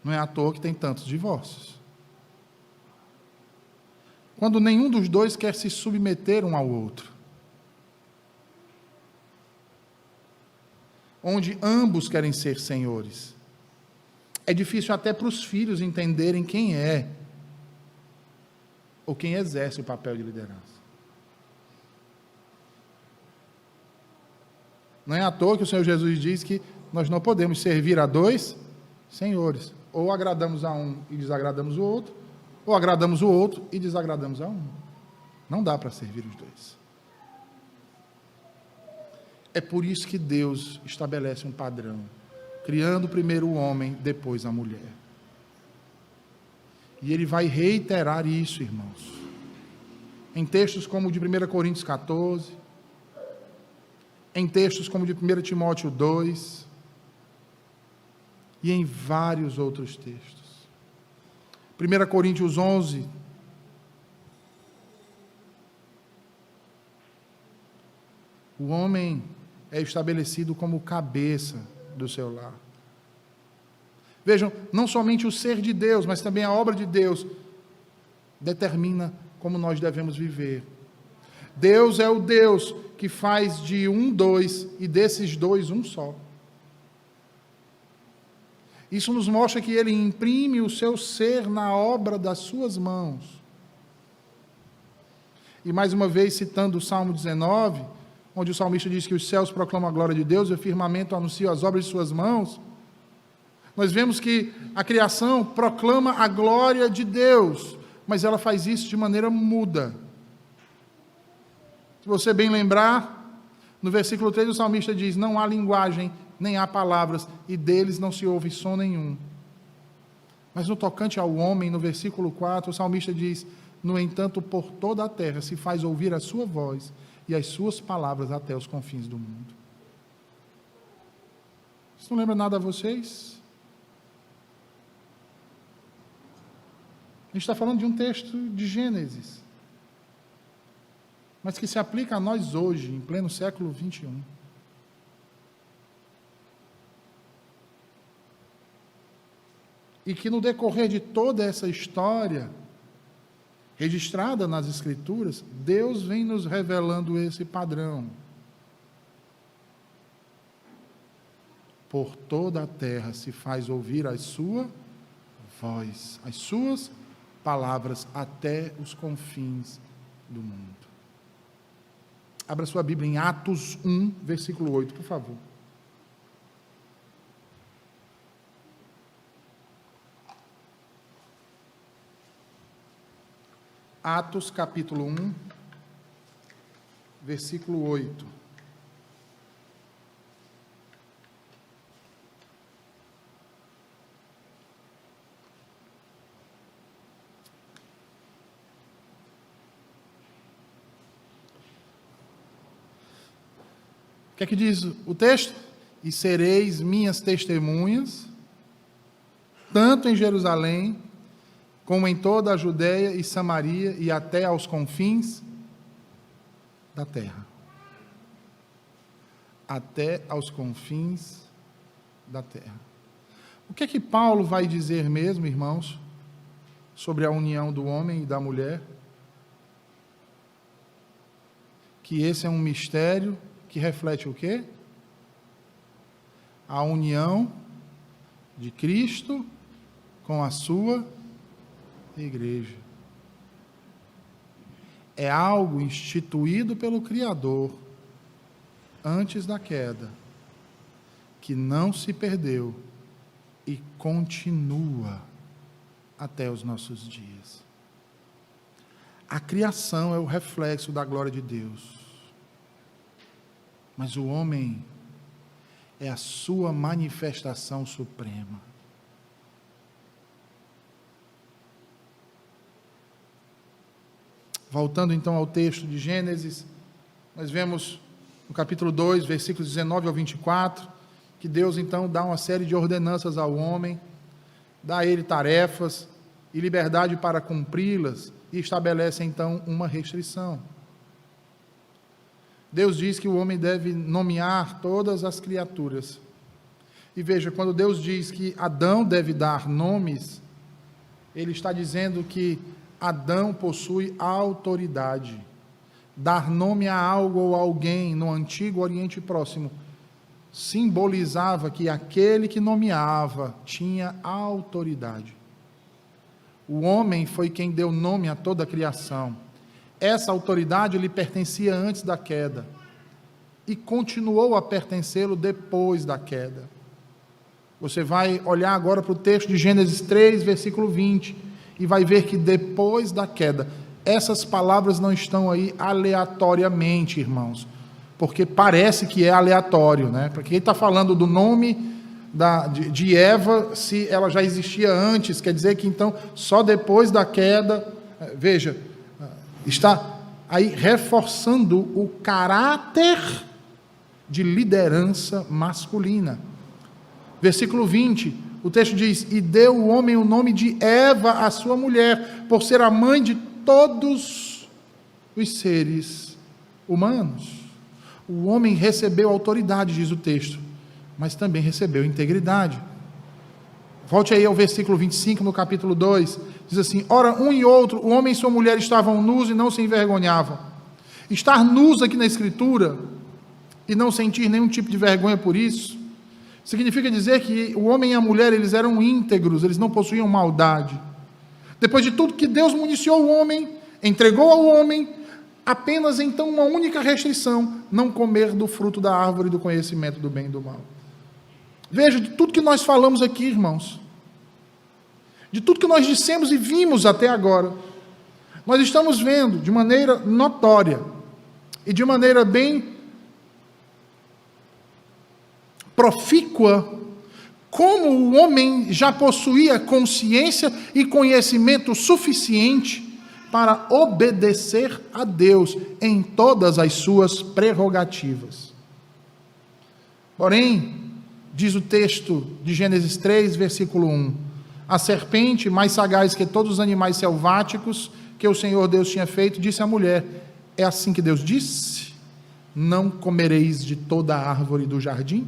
Não é à toa que tem tantos divórcios. Quando nenhum dos dois quer se submeter um ao outro. Onde ambos querem ser senhores. É difícil até para os filhos entenderem quem é ou quem exerce o papel de liderança. Não é à toa que o Senhor Jesus diz que nós não podemos servir a dois senhores. Ou agradamos a um e desagradamos o outro, ou agradamos o outro e desagradamos a um. Não dá para servir os dois. É por isso que Deus estabelece um padrão, criando primeiro o homem, depois a mulher. E Ele vai reiterar isso, irmãos, em textos como o de 1 Coríntios 14, em textos como o de 1 Timóteo 2, e em vários outros textos. 1 Coríntios 11, o homem é estabelecido como cabeça do seu lar. Vejam, não somente o ser de Deus, mas também a obra de Deus determina como nós devemos viver. Deus é o Deus que faz de um dois, e desses dois um só. Isso nos mostra que Ele imprime o seu ser na obra das suas mãos. E mais uma vez, citando o Salmo 19, onde o salmista diz que os céus proclamam a glória de Deus e o firmamento anuncia as obras de suas mãos, nós vemos que a criação proclama a glória de Deus, mas ela faz isso de maneira muda. Se você bem lembrar, no versículo 3 o salmista diz: não há linguagem, nem há palavras, e deles não se ouve som nenhum. Mas no tocante ao homem, no versículo 4, o salmista diz: no entanto, por toda a terra se faz ouvir a sua voz, e as suas palavras até os confins do mundo. Isso não lembra nada a vocês? A gente está falando de um texto de Gênesis, mas que se aplica a nós hoje, em pleno século 21. E que no decorrer de toda essa história, registrada nas Escrituras, Deus vem nos revelando esse padrão. Por toda a terra se faz ouvir a sua voz, as suas palavras até os confins do mundo. Abra sua Bíblia em Atos 1, versículo 8, por favor. Atos capítulo 1, versículo 8. O que é que diz o texto? E sereis minhas testemunhas, tanto em Jerusalém, como em toda a Judéia e Samaria e até aos confins da terra. Até aos confins da terra. O que é que Paulo vai dizer mesmo, irmãos, sobre a união do homem e da mulher? Que esse é um mistério que reflete o quê? A união de Cristo com a sua igreja. É algo instituído pelo Criador antes da queda, que não se perdeu e continua até os nossos dias. A criação é o reflexo da glória de Deus, mas o homem é a sua manifestação suprema. Voltando então ao texto de Gênesis, nós vemos no capítulo 2, versículos 19 ao 24, que Deus então dá uma série de ordenanças ao homem, dá a ele tarefas e liberdade para cumpri-las, e estabelece então uma restrição. Deus diz que o homem deve nomear todas as criaturas. E veja, quando Deus diz que Adão deve dar nomes, Ele está dizendo que Adão possui autoridade. Dar nome a algo ou alguém no antigo Oriente Próximo simbolizava que aquele que nomeava tinha autoridade. O homem foi quem deu nome a toda a criação. Essa autoridade lhe pertencia antes da queda. e continuou a pertencê-lo depois da queda. Você vai olhar agora para o texto de Gênesis 3, versículo 20, e vai ver que depois da queda, essas palavras não estão aí aleatoriamente, irmãos, porque parece que é aleatório, né? Porque ele está falando do nome de Eva, se ela já existia antes, quer dizer que então só depois da queda, veja, está aí reforçando o caráter de liderança masculina. Versículo 20, o texto diz: e deu o homem o nome de Eva, a sua mulher, por ser a mãe de todos os seres humanos. O homem recebeu autoridade, diz o texto, mas também recebeu integridade. Volte aí ao versículo 25, no capítulo 2, diz assim: ora, um e outro, o homem e sua mulher estavam nus e não se envergonhavam. Estar nus aqui na Escritura, e não sentir nenhum tipo de vergonha por isso, significa dizer que o homem e a mulher, eles eram íntegros, eles não possuíam maldade. Depois de tudo que Deus municiou o homem, entregou ao homem, apenas então uma única restrição: não comer do fruto da árvore do conhecimento do bem e do mal. Veja, de tudo que nós falamos aqui, irmãos, de tudo que nós dissemos e vimos até agora, nós estamos vendo de maneira notória e de maneira bem profícua como o homem já possuía consciência e conhecimento suficiente para obedecer a Deus em todas as suas prerrogativas. Porém, diz o texto de Gênesis 3, versículo 1, a serpente, mais sagaz que todos os animais selváticos que o Senhor Deus tinha feito, disse à mulher: é assim que Deus disse? Não comereis de toda a árvore do jardim?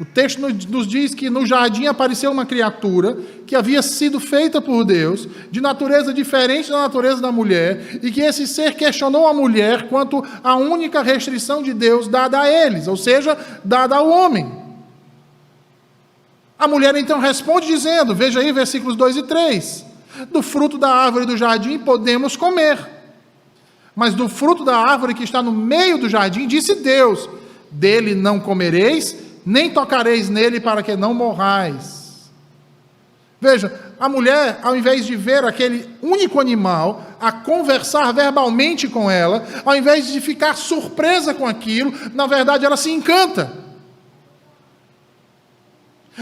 O texto nos diz que no jardim apareceu uma criatura que havia sido feita por Deus, de natureza diferente da natureza da mulher, e que esse ser questionou a mulher quanto à única restrição de Deus dada a eles, ou seja, dada ao homem. A mulher então responde dizendo, veja aí versículos 2 e 3, do fruto da árvore do jardim podemos comer, mas do fruto da árvore que está no meio do jardim, disse Deus, dele não comereis, nem tocareis nele para que não morrais. Veja, a mulher, ao invés de ver aquele único animal, a conversar verbalmente com ela, ao invés de ficar surpresa com aquilo, na verdade ela se encanta.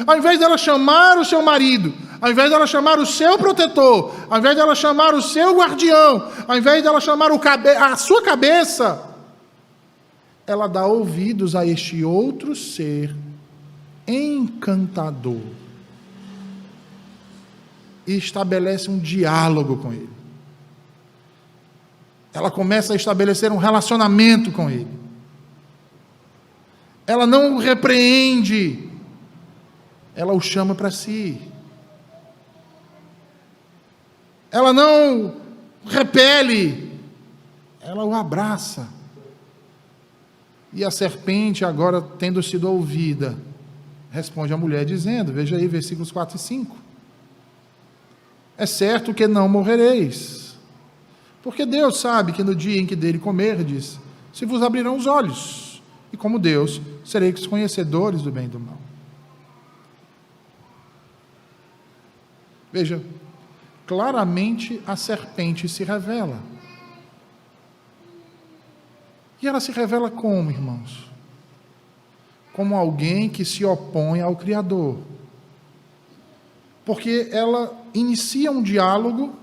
Ao invés dela chamar o seu marido, ao invés dela chamar o seu protetor, ao invés dela chamar o seu guardião, ao invés dela chamar a sua cabeça, ela dá ouvidos a este outro ser encantador e estabelece um diálogo com ele. Ela começa a estabelecer um relacionamento com ele. Ela não o repreende, ela o chama para si. Ela não repele, ela o abraça. E a serpente, agora tendo sido ouvida, responde à mulher dizendo, veja aí versículos 4 e 5, é certo que não morrereis, porque Deus sabe que no dia em que dele comerdes, se vos abrirão os olhos, e como Deus, sereis conhecedores do bem e do mal. Veja, claramente a serpente se revela. E ela se revela como, irmãos? Como alguém que se opõe ao Criador. Porque ela inicia um diálogo,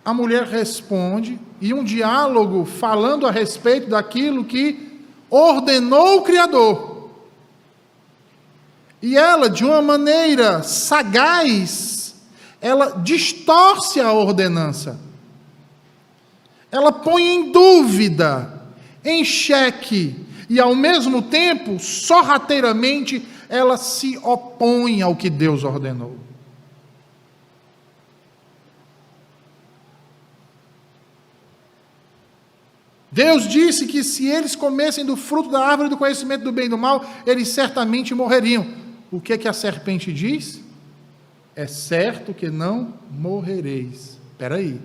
a mulher responde, e um diálogo falando a respeito daquilo que ordenou o Criador. E ela, de uma maneira sagaz, ela distorce a ordenança. Ela põe em dúvida, em xeque, e ao mesmo tempo, sorrateiramente, ela se opõe ao que Deus ordenou. Deus disse que se eles comessem do fruto da árvore do conhecimento do bem e do mal, eles certamente morreriam. O que é que a serpente diz? É certo que não morrereis. Espera aí.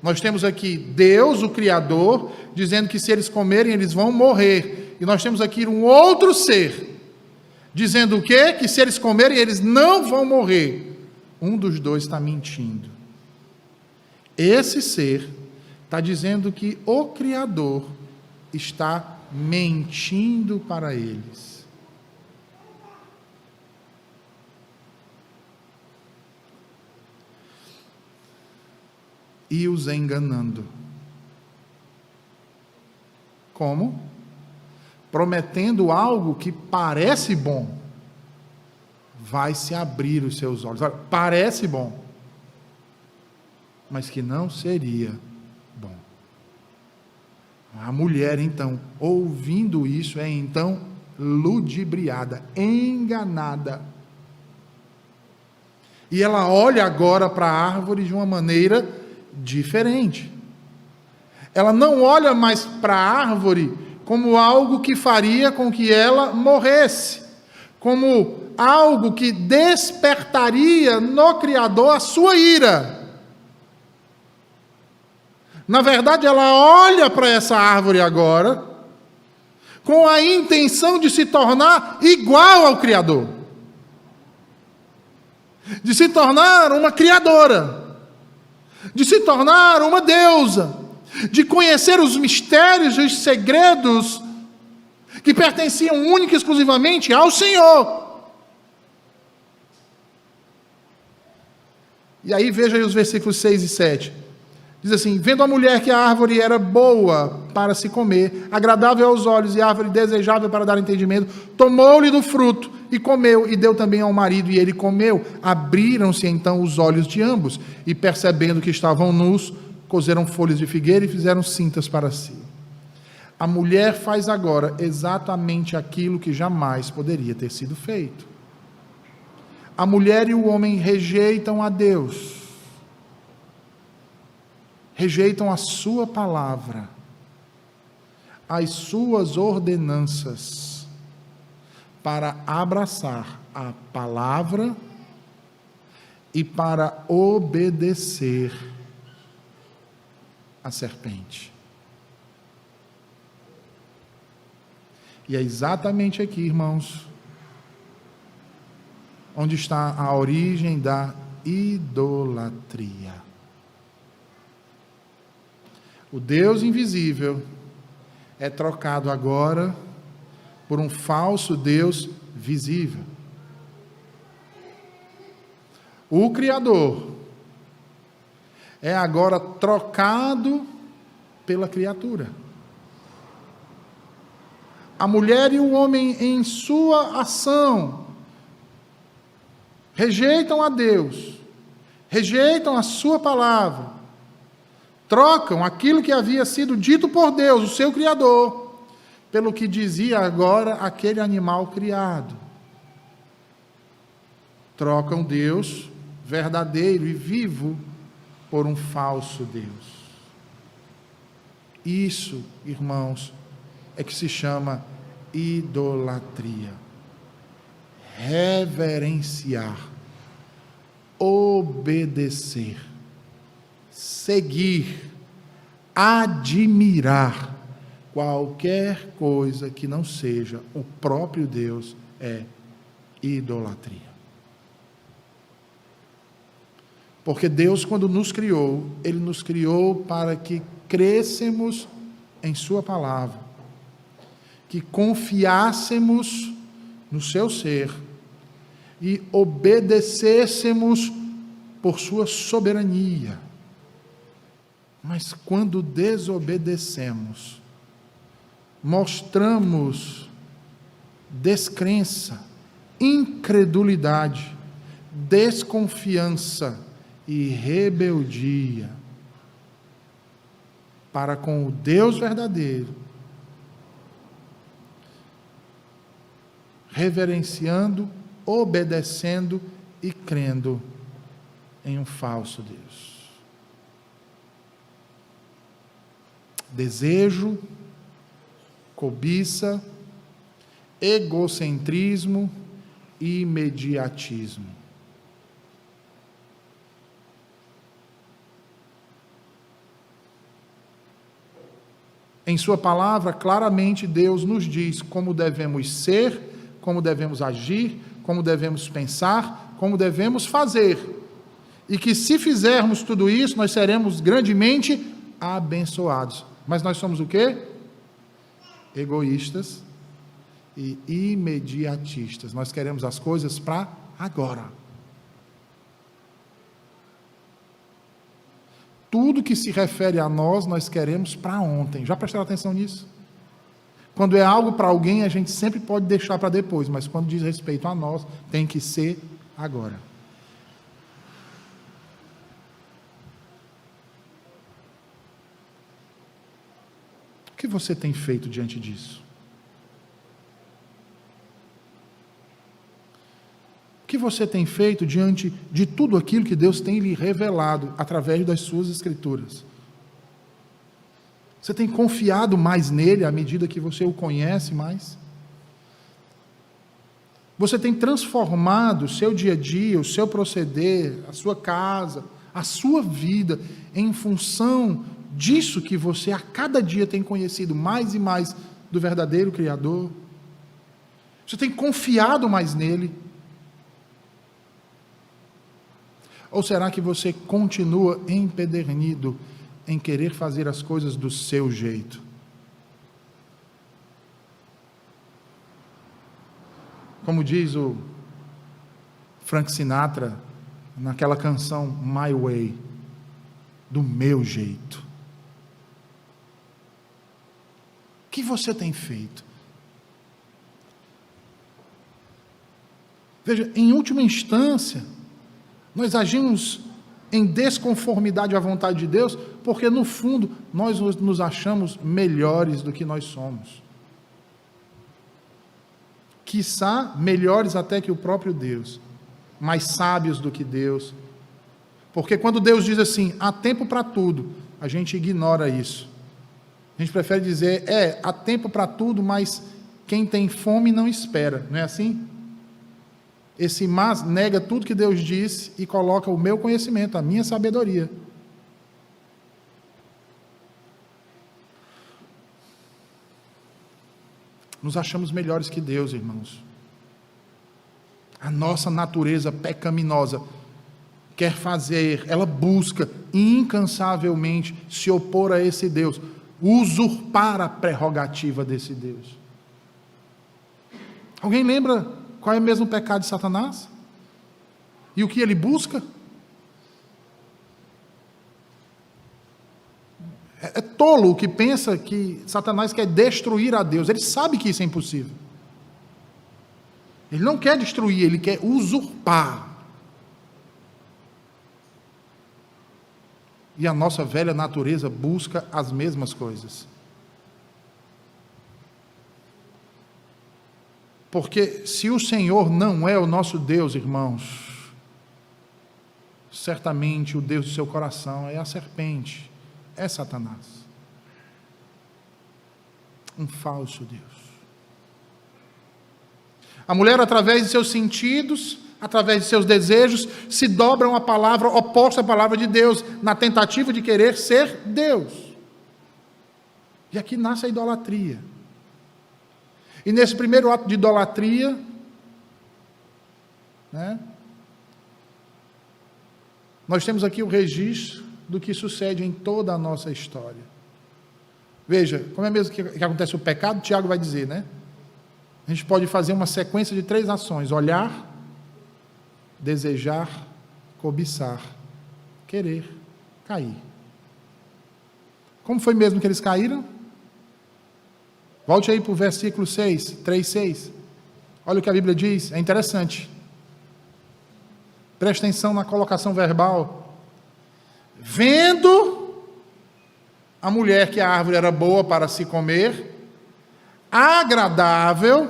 Nós temos aqui Deus, o Criador, dizendo que se eles comerem, eles vão morrer. E nós temos aqui um outro ser, dizendo o quê? Que se eles comerem, eles não vão morrer. Um dos dois está mentindo. Esse ser está dizendo que o Criador está mentindo para eles. E os enganando. Como? Prometendo algo que parece bom. Vai se abrir os seus olhos. Olha, parece bom, mas que não seria bom. A mulher, então, ouvindo isso, é então ludibriada, enganada. E ela olha agora para a árvore de uma maneira diferente. Ela não olha mais para a árvore como algo que faria com que ela morresse, como algo que despertaria no Criador a sua ira. Na verdade, ela olha para essa árvore agora com a intenção de se tornar igual ao Criador, de se tornar uma criadora, de se tornar uma deusa, de conhecer os mistérios e os segredos que pertenciam única e exclusivamente ao Senhor. E aí veja aí os versículos 6 e 7. Diz assim: vendo a mulher que a árvore era boa para se comer, agradável aos olhos e árvore desejável para dar entendimento, tomou-lhe do fruto e comeu, e deu também ao marido, e ele comeu. Abriram-se então os olhos de ambos, e percebendo que estavam nus, cozeram folhas de figueira e fizeram cintas para si. A mulher faz agora exatamente aquilo que jamais poderia ter sido feito. A mulher e o homem rejeitam a Deus, rejeitam a sua palavra, as suas ordenanças, para abraçar a palavra e para obedecer a serpente. E é exatamente aqui, irmãos, onde está a origem da idolatria. O Deus invisível é trocado agora por um falso Deus visível. O Criador é agora trocado pela criatura. A mulher e o homem, em sua ação, rejeitam a Deus, rejeitam a sua palavra, trocam aquilo que havia sido dito por Deus, o seu Criador, pelo que dizia agora aquele animal criado. Trocam Deus verdadeiro e vivo por um falso Deus. Isso, irmãos, é que se chama idolatria. Reverenciar, obedecer, seguir, admirar qualquer coisa que não seja o próprio Deus é idolatria. Porque Deus, quando nos criou, Ele nos criou para que crescêssemos em Sua palavra, que confiássemos no Seu ser e obedecêssemos por Sua soberania. Mas quando desobedecemos, mostramos descrença, incredulidade, desconfiança e rebeldia para com o Deus verdadeiro, reverenciando, obedecendo e crendo em um falso Deus. Desejo, cobiça, egocentrismo e imediatismo. Em sua palavra, claramente Deus nos diz como devemos ser, como devemos agir, como devemos pensar, como devemos fazer. E que se fizermos tudo isso, nós seremos grandemente abençoados. Mas nós somos o quê? Egoístas e imediatistas. Nós queremos as coisas para agora. Tudo que se refere a nós queremos para ontem. Já prestaram atenção nisso? Quando é algo para alguém, a gente sempre pode deixar para depois, mas quando diz respeito a nós, tem que ser agora. O que você tem feito diante disso? O que você tem feito diante de tudo aquilo que Deus tem lhe revelado através das suas escrituras? Você tem confiado mais nele à medida que você o conhece mais? Você tem transformado o seu dia a dia, o seu proceder, a sua casa, a sua vida em função disso que você a cada dia tem conhecido mais e mais do verdadeiro Criador? Você tem confiado mais nele? Ou será que você continua empedernido em querer fazer as coisas do seu jeito? Como diz o Frank Sinatra naquela canção My Way, do meu jeito. O que você tem feito? Veja, em última instância, nós agimos em desconformidade à vontade de Deus, porque no fundo nós nos achamos melhores do que nós somos. Quiçá melhores até que o próprio Deus, mais sábios do que Deus. Porque quando Deus diz assim, há tempo para tudo, a gente ignora isso. A gente prefere dizer, há tempo para tudo, mas quem tem fome não espera, não é assim? Esse mas nega tudo que Deus disse e coloca o meu conhecimento, a minha sabedoria. Nos achamos melhores que Deus, irmãos. A nossa natureza pecaminosa quer fazer, ela busca incansavelmente se opor a esse Deus, usurpar a prerrogativa desse Deus. Alguém lembra qual é mesmo o pecado de Satanás? E o que ele busca? É tolo o que pensa que Satanás quer destruir a Deus. Ele sabe que isso é impossível. Ele não quer destruir, ele quer usurpar. E a nossa velha natureza busca as mesmas coisas. Porque se o Senhor não é o nosso Deus, irmãos, certamente o Deus do seu coração é a serpente, é Satanás. Um falso Deus. A mulher, através de seus sentidos, através de seus desejos, se dobra a uma palavra oposta à palavra de Deus, na tentativa de querer ser Deus. E aqui nasce a idolatria. E nesse primeiro ato de idolatria, nós temos aqui o registro do que sucede em toda a nossa história. Veja, como é mesmo que acontece o pecado, Tiago vai dizer, né? A gente pode fazer uma sequência de 3 ações: olhar, desejar, cobiçar, querer, cair. Como foi mesmo que eles caíram? Volte aí para o versículo 6, 3:6. Olha o que a Bíblia diz, é interessante. Preste atenção na colocação verbal. Vendo a mulher que a árvore era boa para se comer, agradável,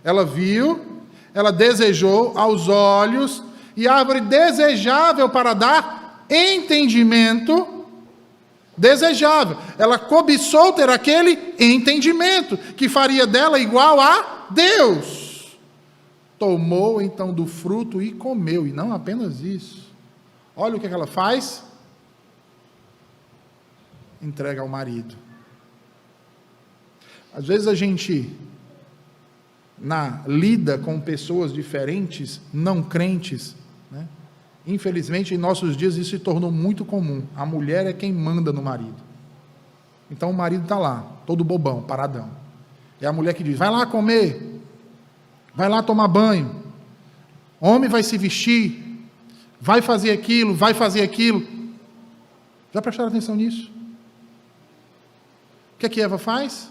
ela viu, ela desejou aos olhos, e a árvore desejável para dar entendimento, desejável, ela cobiçou ter aquele entendimento, que faria dela igual a Deus. Tomou então do fruto e comeu, e não apenas isso. Olha o que ela faz. Entrega ao marido. Às vezes a gente lida com pessoas diferentes, não crentes, né? Infelizmente, em nossos dias isso se tornou muito comum. A mulher é quem manda no marido. Então o marido está lá, todo bobão, paradão. É a mulher que diz: vai lá comer, vai lá tomar banho, homem vai se vestir, vai fazer aquilo, vai fazer aquilo. Já prestaram atenção nisso? O que é que Eva faz?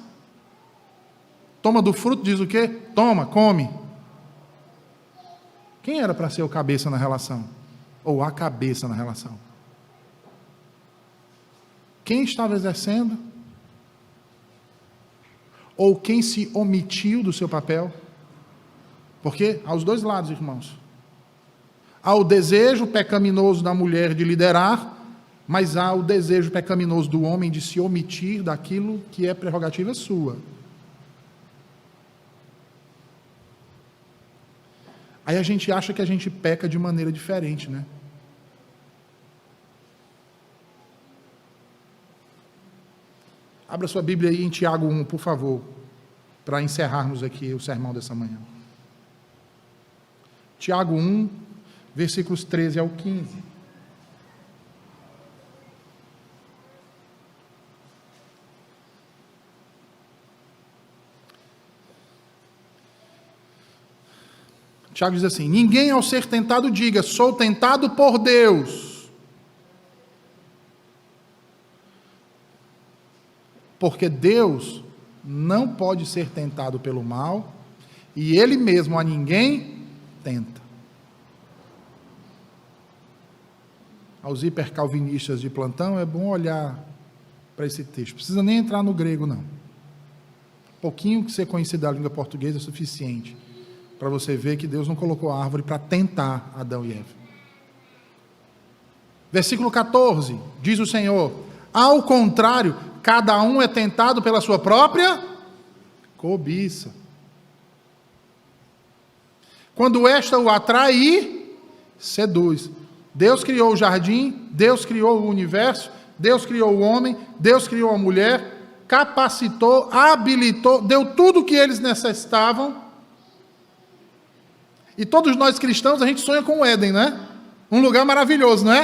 Toma do fruto, diz o quê? Toma, come. Quem era para ser o cabeça na relação? Ou a cabeça na relação? Quem estava exercendo? Ou quem se omitiu do seu papel? Porque há os dois lados, irmãos. Há o desejo pecaminoso da mulher de liderar, mas há o desejo pecaminoso do homem de se omitir daquilo que é prerrogativa sua. Aí a gente acha que a gente peca de maneira diferente, né? Abra sua Bíblia aí em Tiago 1, por favor, para encerrarmos aqui o sermão dessa manhã. Tiago 1, versículos 13 ao 15. Tiago diz assim: ninguém ao ser tentado diga, sou tentado por Deus. Porque Deus não pode ser tentado pelo mal, e Ele mesmo a ninguém tenta. Aos hipercalvinistas de plantão, é bom olhar para esse texto. Não precisa nem entrar no grego, não. Pouquinho que você conhecer da língua portuguesa é suficiente para você ver que Deus não colocou a árvore para tentar Adão e Eva. Versículo 14, diz o Senhor: ao contrário, cada um é tentado pela sua própria cobiça. Quando esta o atrai e seduz. Deus criou o jardim, Deus criou o universo, Deus criou o homem, Deus criou a mulher, capacitou, habilitou, deu tudo o que eles necessitavam. E todos nós cristãos, a gente sonha com o Éden, né? Um lugar maravilhoso, não é?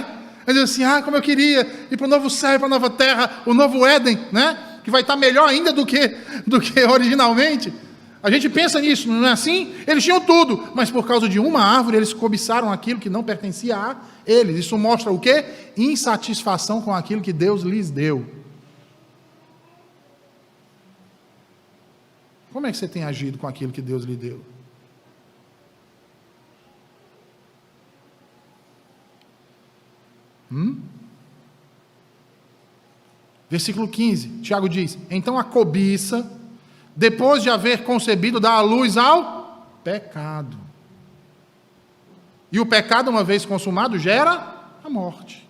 A gente diz assim: como eu queria ir para o novo céu, para a nova terra, o novo Éden, né? Que vai estar melhor ainda do que originalmente. A gente pensa nisso, não é assim? Eles tinham tudo, mas por causa de uma árvore, eles cobiçaram aquilo que não pertencia a eles. Isso mostra o quê? Insatisfação com aquilo que Deus lhes deu. Como é que você tem agido com aquilo que Deus lhe deu? Versículo 15, Tiago diz: então a cobiça, depois de haver concebido, dá a luz ao pecado. E o pecado, uma vez consumado, gera a morte.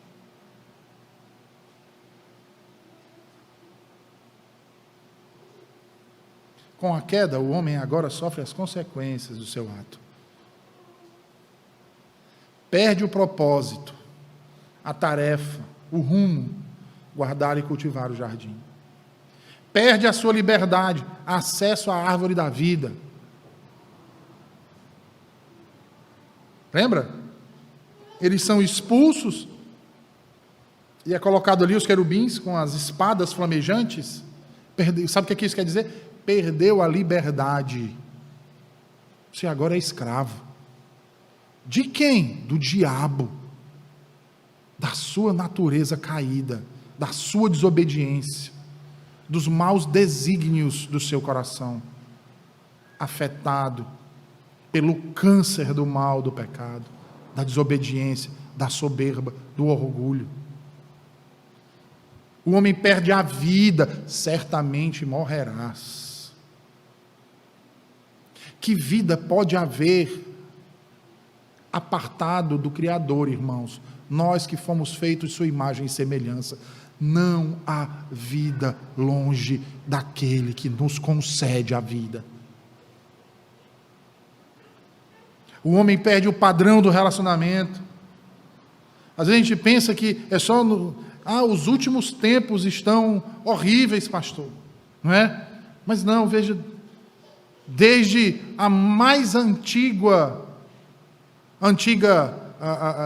Com a queda, o homem agora sofre as consequências do seu ato. Perde o propósito, a tarefa, o rumo, guardar e cultivar o jardim. Perde a sua liberdade, acesso à árvore da vida. Lembra? Eles são expulsos, e é colocado ali os querubins com as espadas flamejantes. Sabe o que isso quer dizer? Perdeu a liberdade. Você agora é escravo. De quem? Do diabo. Da sua natureza caída, da sua desobediência, dos maus desígnios do seu coração, afetado pelo câncer do mal do pecado, da desobediência, da soberba, do orgulho. O homem perde a vida, certamente morrerás. Que vida pode haver apartado do Criador, irmãos? Nós que fomos feitos sua imagem e semelhança. Não há vida longe daquele que nos concede a vida. O homem perde o padrão do relacionamento. Às vezes a gente pensa que é só os últimos tempos estão horríveis, pastor, não é? Mas não, veja, desde a mais antiga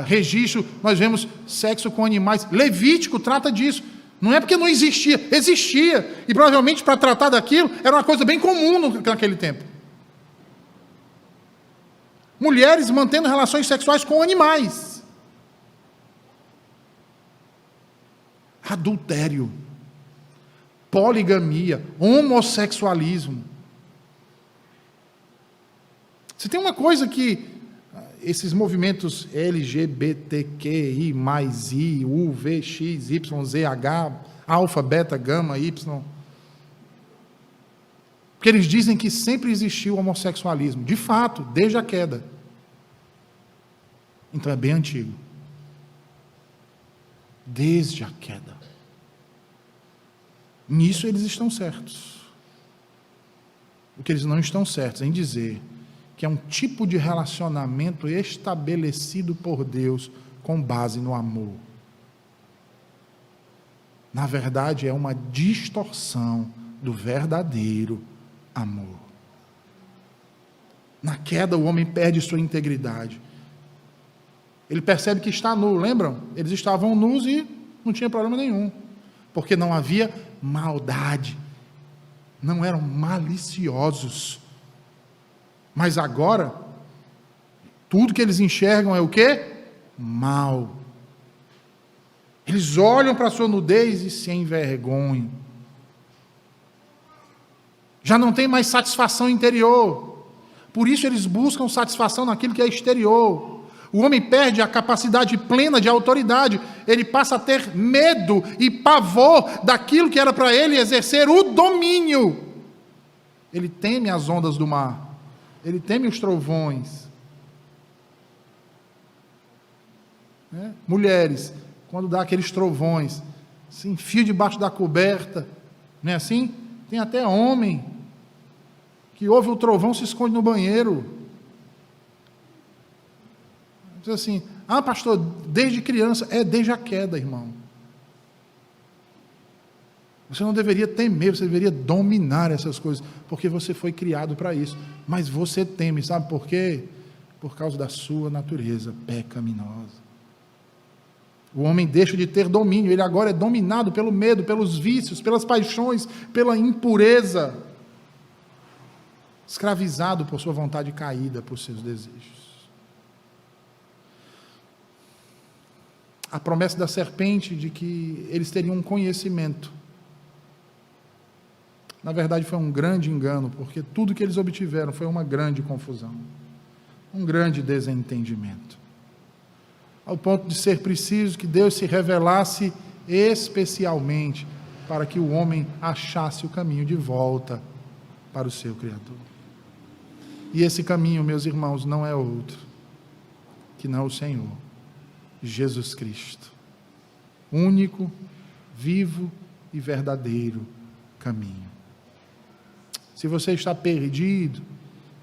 registro, nós vemos sexo com animais. Levítico trata disso. Não é porque não existia, existia. E provavelmente para tratar daquilo era uma coisa bem comum naquele tempo. Mulheres mantendo relações sexuais com animais. Adultério, poligamia, homossexualismo. Você tem uma coisa que esses movimentos LGBTQI, mais I, U, V, X, Y, Z, H, alfa, beta, gama, Y. Porque eles dizem que sempre existiu o homossexualismo. De fato, desde a queda. Então é bem antigo. Desde a queda. Nisso eles estão certos. O que eles não estão certos em dizer que é um tipo de relacionamento estabelecido por Deus com base no amor. Na verdade, é uma distorção do verdadeiro amor. Na queda, o homem perde sua integridade. Ele percebe que está nu, lembram? Eles estavam nus e não tinha problema nenhum, porque não havia maldade, não eram maliciosos. Mas agora, tudo que eles enxergam é o quê? Mal. Eles olham para a sua nudez e se envergonham. Já não tem mais satisfação interior. Por isso eles buscam satisfação naquilo que é exterior. O homem perde a capacidade plena de autoridade. Ele passa a ter medo e pavor daquilo que era para ele exercer o domínio. Ele teme as ondas do mar. Ele teme os trovões. Mulheres, quando dá aqueles trovões, se enfia debaixo da coberta, não é assim? Tem até homem que ouve o trovão, se esconde no banheiro. Diz assim: ah, pastor, desde criança. É desde a queda, irmão. Você não deveria temer, você deveria dominar essas coisas, porque você foi criado para isso. Mas você teme, sabe por quê? Por causa da sua natureza pecaminosa. O homem deixa de ter domínio, ele agora é dominado pelo medo, pelos vícios, pelas paixões, pela impureza. Escravizado por sua vontade caída, por seus desejos. A promessa da serpente de que eles teriam um conhecimento, na verdade foi um grande engano, porque tudo que eles obtiveram foi uma grande confusão, um grande desentendimento, ao ponto de ser preciso que Deus se revelasse especialmente para que o homem achasse o caminho de volta para o seu Criador. E esse caminho, meus irmãos, não é outro que não o Senhor Jesus Cristo, único, vivo e verdadeiro caminho. Se você está perdido,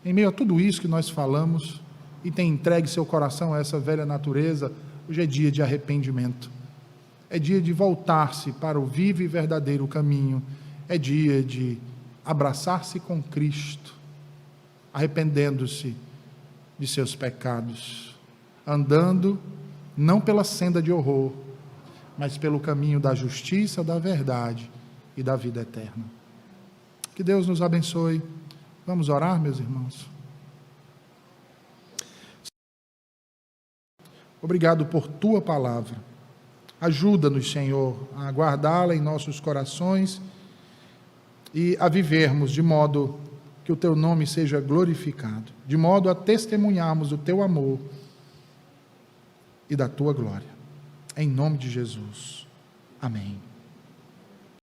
em meio a tudo isso que nós falamos, e tem entregue seu coração a essa velha natureza, hoje é dia de arrependimento. É dia de voltar-se para o vivo e verdadeiro caminho. É dia de abraçar-se com Cristo, arrependendo-se de seus pecados, andando não pela senda de horror, mas pelo caminho da justiça, da verdade e da vida eterna. Que Deus nos abençoe. Vamos orar, meus irmãos. Obrigado por tua palavra. Ajuda-nos, Senhor, a guardá-la em nossos corações e a vivermos de modo que o teu nome seja glorificado, de modo a testemunharmos o teu amor e da tua glória. Em nome de Jesus. Amém.